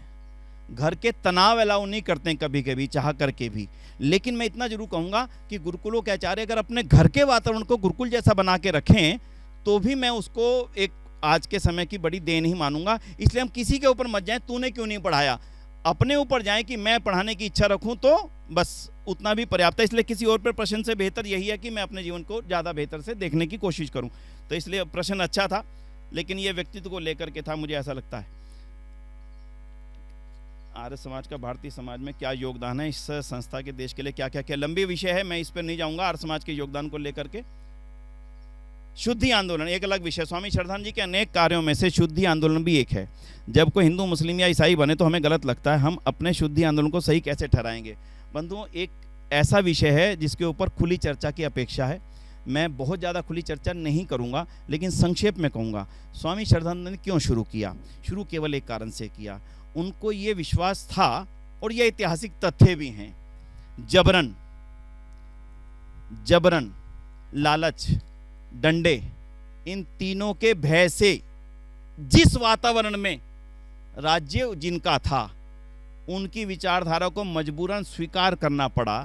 घर के तनाव अलाउ नहीं करते हैं कभी कभी चाह करके भी। लेकिन मैं इतना जरूर कहूँगा कि गुरुकुलों के आचार्य अगर अपने घर के वातावरण को गुरुकुल जैसा बना के रखें तो भी मैं उसको एक आज के समय की बड़ी देन ही मानूंगा। इसलिए हम किसी के ऊपर मत जाएं, तूने क्यों नहीं पढ़ाया, अपने ऊपर जाएं कि मैं पढ़ाने की इच्छा रखूं तो बस उतना भी पर्याप्त है। इसलिए किसी और पर प्रश्न से बेहतर यही है कि मैं अपने जीवन को ज़्यादा बेहतर से देखने की कोशिश करूँ। तो इसलिए प्रश्न अच्छा था, लेकिन ये व्यक्तित्व को लेकर के था, मुझे ऐसा लगता है। आर्य समाज का भारतीय समाज में क्या योगदान है, इस संस्था के देश के लिए क्या क्या क्या, लंबी विषय है, मैं इस पर नहीं जाऊंगा। आर्य समाज के योगदान को लेकर के शुद्धि आंदोलन एक अलग विषय। स्वामी श्रद्धानंद जी के अनेक कार्यों में से शुद्धि आंदोलन भी एक है। जब कोई हिंदू मुस्लिम या ईसाई बने तो हमें गलत लगता है, हम अपने शुद्धि आंदोलन को सही कैसे ठहराएंगे? बंधुओं, एक ऐसा विषय है जिसके ऊपर खुली चर्चा की अपेक्षा है। मैं बहुत ज़्यादा खुली चर्चा नहीं करूंगा, लेकिन संक्षेप में कहूँगा, स्वामी श्रद्धानंद ने क्यों शुरू किया? शुरू केवल एक कारण से किया, उनको ये विश्वास था, और ये ऐतिहासिक तथ्य भी हैं, जबरन, लालच, डंडे, इन तीनों के भय से जिस वातावरण में राज्य जिनका था, उनकी विचारधारा को मजबूरन स्वीकार करना पड़ा।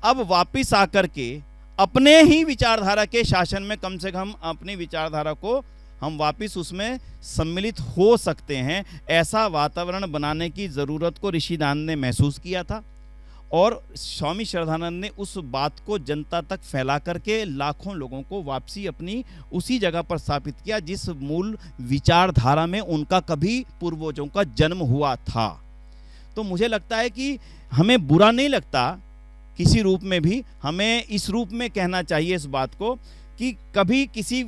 अब वापिस आकर के अपने ही विचारधारा के शासन में कम से कम अपनी विचारधारा को हम वापिस उसमें सम्मिलित हो सकते हैं, ऐसा वातावरण बनाने की ज़रूरत को ऋषिदान ने महसूस किया था। और स्वामी श्रद्धानंद ने उस बात को जनता तक फैला करके लाखों लोगों को वापसी अपनी उसी जगह पर स्थापित किया जिस मूल विचारधारा में उनका कभी पूर्वजों का जन्म हुआ था। तो मुझे लगता है कि हमें बुरा नहीं लगता किसी रूप में भी, हमें इस रूप में कहना चाहिए इस बात को कि कभी किसी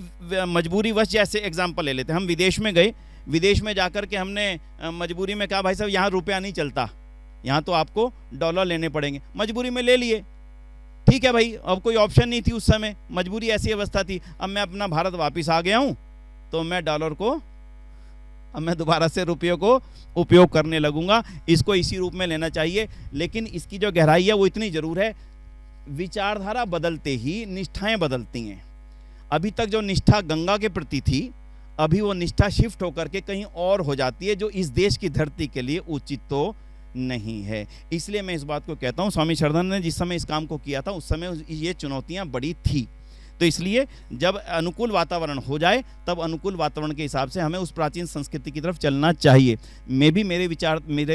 मजबूरीवश, जैसे एग्जाम्पल ले लेते हैं, हम विदेश में गए, विदेश में जाकर के हमने मजबूरी में कहा भाई साहब यहाँ रुपया नहीं चलता, यहाँ तो आपको डॉलर लेने पड़ेंगे, मजबूरी में ले लिए, ठीक है भाई, अब कोई ऑप्शन नहीं थी उस समय, मजबूरी ऐसी अवस्था थी। अब मैं अपना भारत वापस आ गया हूँ, तो मैं डॉलर को, अब मैं दोबारा से रुपयों को उपयोग करने लगूंगा, इसको इसी रूप में लेना चाहिए। लेकिन इसकी जो गहराई है वो इतनी जरूर है, विचारधारा बदलते ही निष्ठाएं बदलती हैं। अभी तक जो निष्ठा गंगा के प्रति थी, अभी वो निष्ठा शिफ्ट होकर के कहीं और हो जाती है, जो इस देश की धरती के लिए उचित तो नहीं है। इसलिए मैं इस बात को कहता हूँ, स्वामी श्रद्धानंद ने जिस समय इस काम को किया था उस समय ये चुनौतियाँ बड़ी थी। तो इसलिए जब अनुकूल वातावरण हो जाए तब अनुकूल वातावरण के हिसाब से हमें उस प्राचीन संस्कृति की तरफ चलना चाहिए। मेरे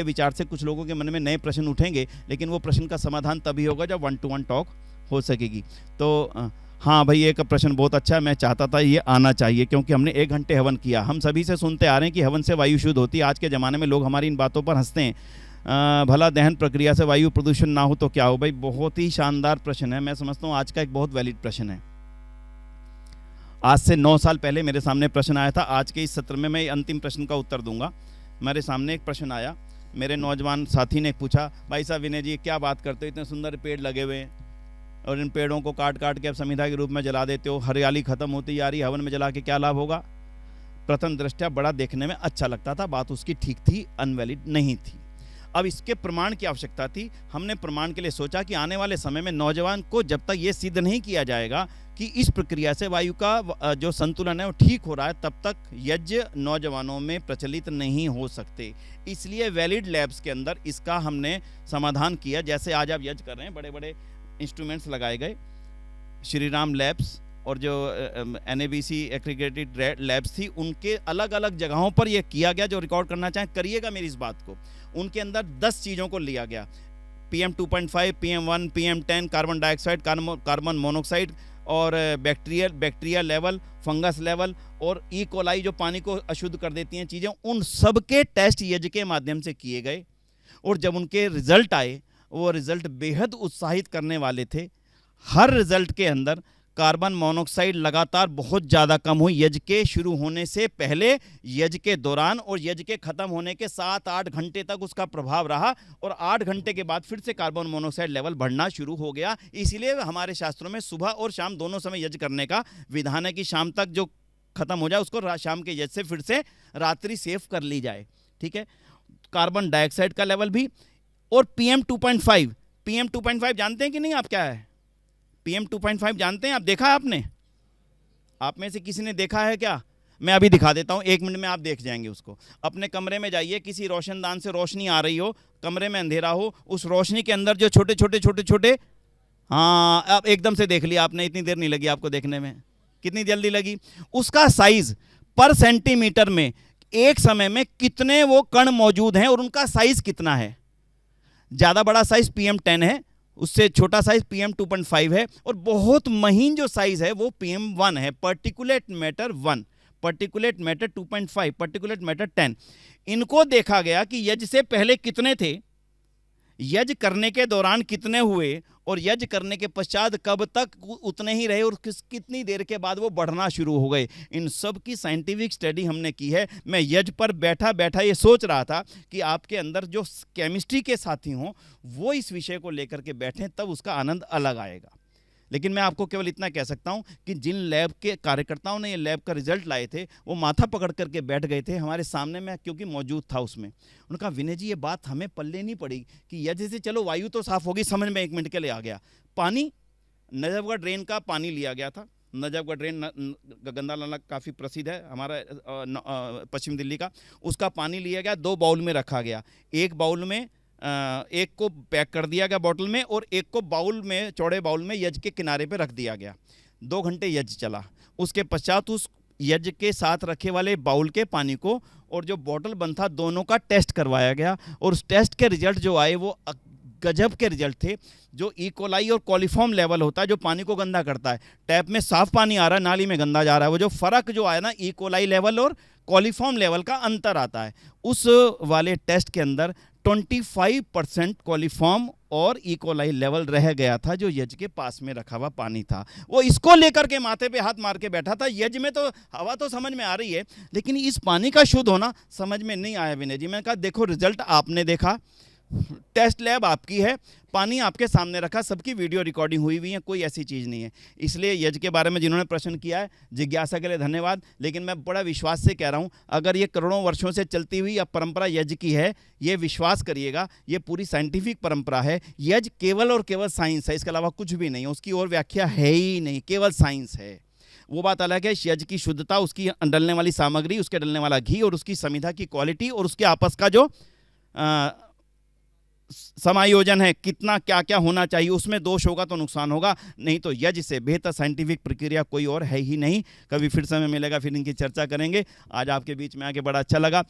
विचार से कुछ लोगों के मन में नए प्रश्न उठेंगे, लेकिन वो प्रश्न का समाधान तभी होगा जब 1-to-1 टॉक हो सकेगी। तो हाँ भाई, एक प्रश्न बहुत अच्छा है, मैं चाहता था ये आना चाहिए, क्योंकि हमने 1 घंटे हवन किया, हम सभी से सुनते आ रहे हैं कि हवन से वायु शुद्ध होती है। आज के ज़माने में लोग हमारी इन बातों पर हंसते हैं, भला दहन प्रक्रिया से वायु प्रदूषण ना हो तो क्या हो। भाई बहुत ही शानदार प्रश्न है, मैं समझता हूँ आज का एक बहुत वैलिड प्रश्न है। आज से 9 साल पहले मेरे सामने प्रश्न आया था, आज के इस सत्र में मैं अंतिम प्रश्न का उत्तर दूंगा। मेरे सामने एक प्रश्न आया, मेरे नौजवान साथी ने पूछा, भाई साहब विनय जी क्या बात करते हो, इतने सुंदर पेड़ लगे हुए हैं और इन पेड़ों को काट काट के अब समिधा के रूप में जला देते हो, हरियाली खत्म होती जा रही, हवन में जला के क्या लाभ होगा। प्रथम दृष्टया बड़ा देखने में अच्छा लगता था, बात उसकी ठीक थी, अनवैलिड नहीं थी। अब इसके प्रमाण की आवश्यकता थी। हमने प्रमाण के लिए सोचा कि आने वाले समय में नौजवान को जब तक ये सिद्ध नहीं किया जाएगा कि इस प्रक्रिया से वायु का जो संतुलन है वो ठीक हो रहा है, तब तक यज्ञ नौजवानों में प्रचलित नहीं हो सकते। इसलिए वैलिड लैब्स के अंदर इसका हमने समाधान किया। जैसे आज आप यज्ञ कर रहे हैं, बड़े बड़े इंस्ट्रूमेंट्स लगाए गए, श्री राम लैब्स और जो NABC एक्रीगेटेड लैब्स थी, उनके अलग अलग जगहों पर यह किया गया। जो रिकॉर्ड करना चाहें करिएगा मेरी इस बात को। उनके अंदर 10 चीज़ों को लिया गया, PM2.5, PM1, PM10, carbon dioxide, carbon monoxide और बैक्टीरिया लेवल, फंगस लेवल और ई कोलाई जो पानी को अशुद्ध कर देती हैं चीज़ें, उन सब के टेस्ट यज्ञ के माध्यम से किए गए। और जब उनके रिजल्ट आए, वो रिजल्ट बेहद उत्साहित करने वाले थे। हर रिजल्ट के अंदर कार्बन मोनोक्साइड लगातार बहुत ज़्यादा कम हुई, यज्ञ के शुरू होने से पहले, यज्ञ के दौरान और यज्ञ के ख़त्म होने के 7-8 घंटे तक उसका प्रभाव रहा। और 8 घंटे के बाद फिर से कार्बन मोनोक्साइड लेवल बढ़ना शुरू हो गया। इसीलिए हमारे शास्त्रों में सुबह और शाम दोनों समय यज्ञ करने का विधान है कि शाम तक जो खत्म हो जाए उसको शाम के यज्ञ से फिर से रात्रि सेव कर ली जाए, ठीक है। कार्बन डाइऑक्साइड का लेवल भी। और PM2.5 जानते हैं कि नहीं आप क्या है? PM2.5 जानते हैं आप? देखा है आपने? आप में से किसी ने देखा है क्या? मैं अभी दिखा देता हूं, 1 मिनट में आप देख जाएंगे उसको। अपने कमरे में जाइए, किसी रोशनदान से रोशनी आ रही हो, कमरे में अंधेरा हो, उस रोशनी के अंदर जो छोटे छोटे, हाँ आप एकदम से देख लिया आपने, इतनी देर नहीं लगी आपको देखने में, कितनी जल्दी लगी। उसका साइज पर सेंटीमीटर में एक समय में कितने वो कण मौजूद हैं और उनका साइज कितना है। ज़्यादा बड़ा साइज PM10 है, उससे छोटा साइज PM2.5 है, और बहुत महीन जो साइज है वो PM1 है, particulate matter 1, particulate matter 2.5, particulate matter 10। इनको देखा गया कि यज्ञ से पहले कितने थे, यज्ञ करने के दौरान कितने हुए, और यज्ञ करने के पश्चात कब तक उतने ही रहे, और कितनी देर के बाद वो बढ़ना शुरू हो गए। इन सब की साइंटिफिक स्टडी हमने की है। मैं यज्ञ पर बैठा बैठा ये सोच रहा था कि आपके अंदर जो केमिस्ट्री के साथी हों वो इस विषय को लेकर के बैठें, तब उसका आनंद अलग आएगा। लेकिन मैं आपको केवल इतना कह सकता हूं कि जिन लैब के कार्यकर्ताओं ने ये लैब का रिजल्ट लाए थे वो माथा पकड़ करके बैठ गए थे हमारे सामने, मैं क्योंकि मौजूद था उसमें। उनका विनय जी ये बात हमें पल्ले नहीं पड़ी कि यह जैसे चलो वायु तो साफ होगी, समझ में 1 मिनट के लिए आ गया। पानी नजफगढ़ ड्रेन का पानी लिया गया था। नजफगढ़ ड्रेन गंदा नाला काफ़ी प्रसिद्ध है हमारा पश्चिम दिल्ली का। उसका पानी लिया गया, 2 बाउल में रखा गया। एक बाउल में एक को पैक कर दिया गया बॉटल में और एक को बाउल में, चौड़े बाउल में यज्ञ के किनारे पे रख दिया गया। 2 घंटे यज्ञ चला। उसके पश्चात उस यज्ञ के साथ रखे वाले बाउल के पानी को और जो बॉटल बंद था दोनों का टेस्ट करवाया गया और उस टेस्ट के रिजल्ट जो आए वो गजब के रिजल्ट थे। जो ई कोलाई और कॉलीफॉर्म लेवल होता है जो पानी को गंदा करता है, टैप में साफ पानी आ रहा है, नाली में गंदा जा रहा है, वो जो फ़र्क जो आया ना ई कोलाई लेवल और कॉलीफॉर्म लेवल का अंतर आता है, उस वाले टेस्ट के अंदर 25% कॉलीफॉर्म और ई कोलाई लेवल रह गया था जो यज्ञ के पास में रखा हुआ पानी था। वो इसको लेकर के माथे पे हाथ मार के बैठा था। यज्ञ में तो हवा तो समझ में आ रही है लेकिन इस पानी का शुद्ध होना समझ में नहीं आया विनय जी। मैंने कहा देखो रिजल्ट आपने देखा, टेस्ट लैब आपकी है, पानी आपके सामने रखा, सबकी वीडियो रिकॉर्डिंग हुई हुई है, कोई ऐसी चीज़ नहीं है। इसलिए यज्ञ के बारे में जिन्होंने प्रश्न किया है जिज्ञासा के लिए धन्यवाद। लेकिन मैं बड़ा विश्वास से कह रहा हूँ अगर ये करोड़ों वर्षों से चलती हुई अब परंपरा यज्ञ की है, ये विश्वास करिएगा ये पूरी साइंटिफिक परंपरा है। यज्ञ केवल और केवल साइंस है, इसके अलावा कुछ भी नहीं है, उसकी और व्याख्या है ही नहीं, केवल साइंस है। वो बात अलग है यज्ञ की शुद्धता, उसकी डलने वाली सामग्री, उसके डलने वाला घी और उसकी समिधा की क्वालिटी और उसके आपस का जो समायोजन है, कितना क्या क्या होना चाहिए, उसमें दोष होगा तो नुकसान होगा, नहीं तो यज्ञ से बेहतर साइंटिफिक प्रक्रिया कोई और है ही नहीं। कभी फिर समय मिलेगा फिर इनकी चर्चा करेंगे। आज आपके बीच में आके बड़ा अच्छा लगा।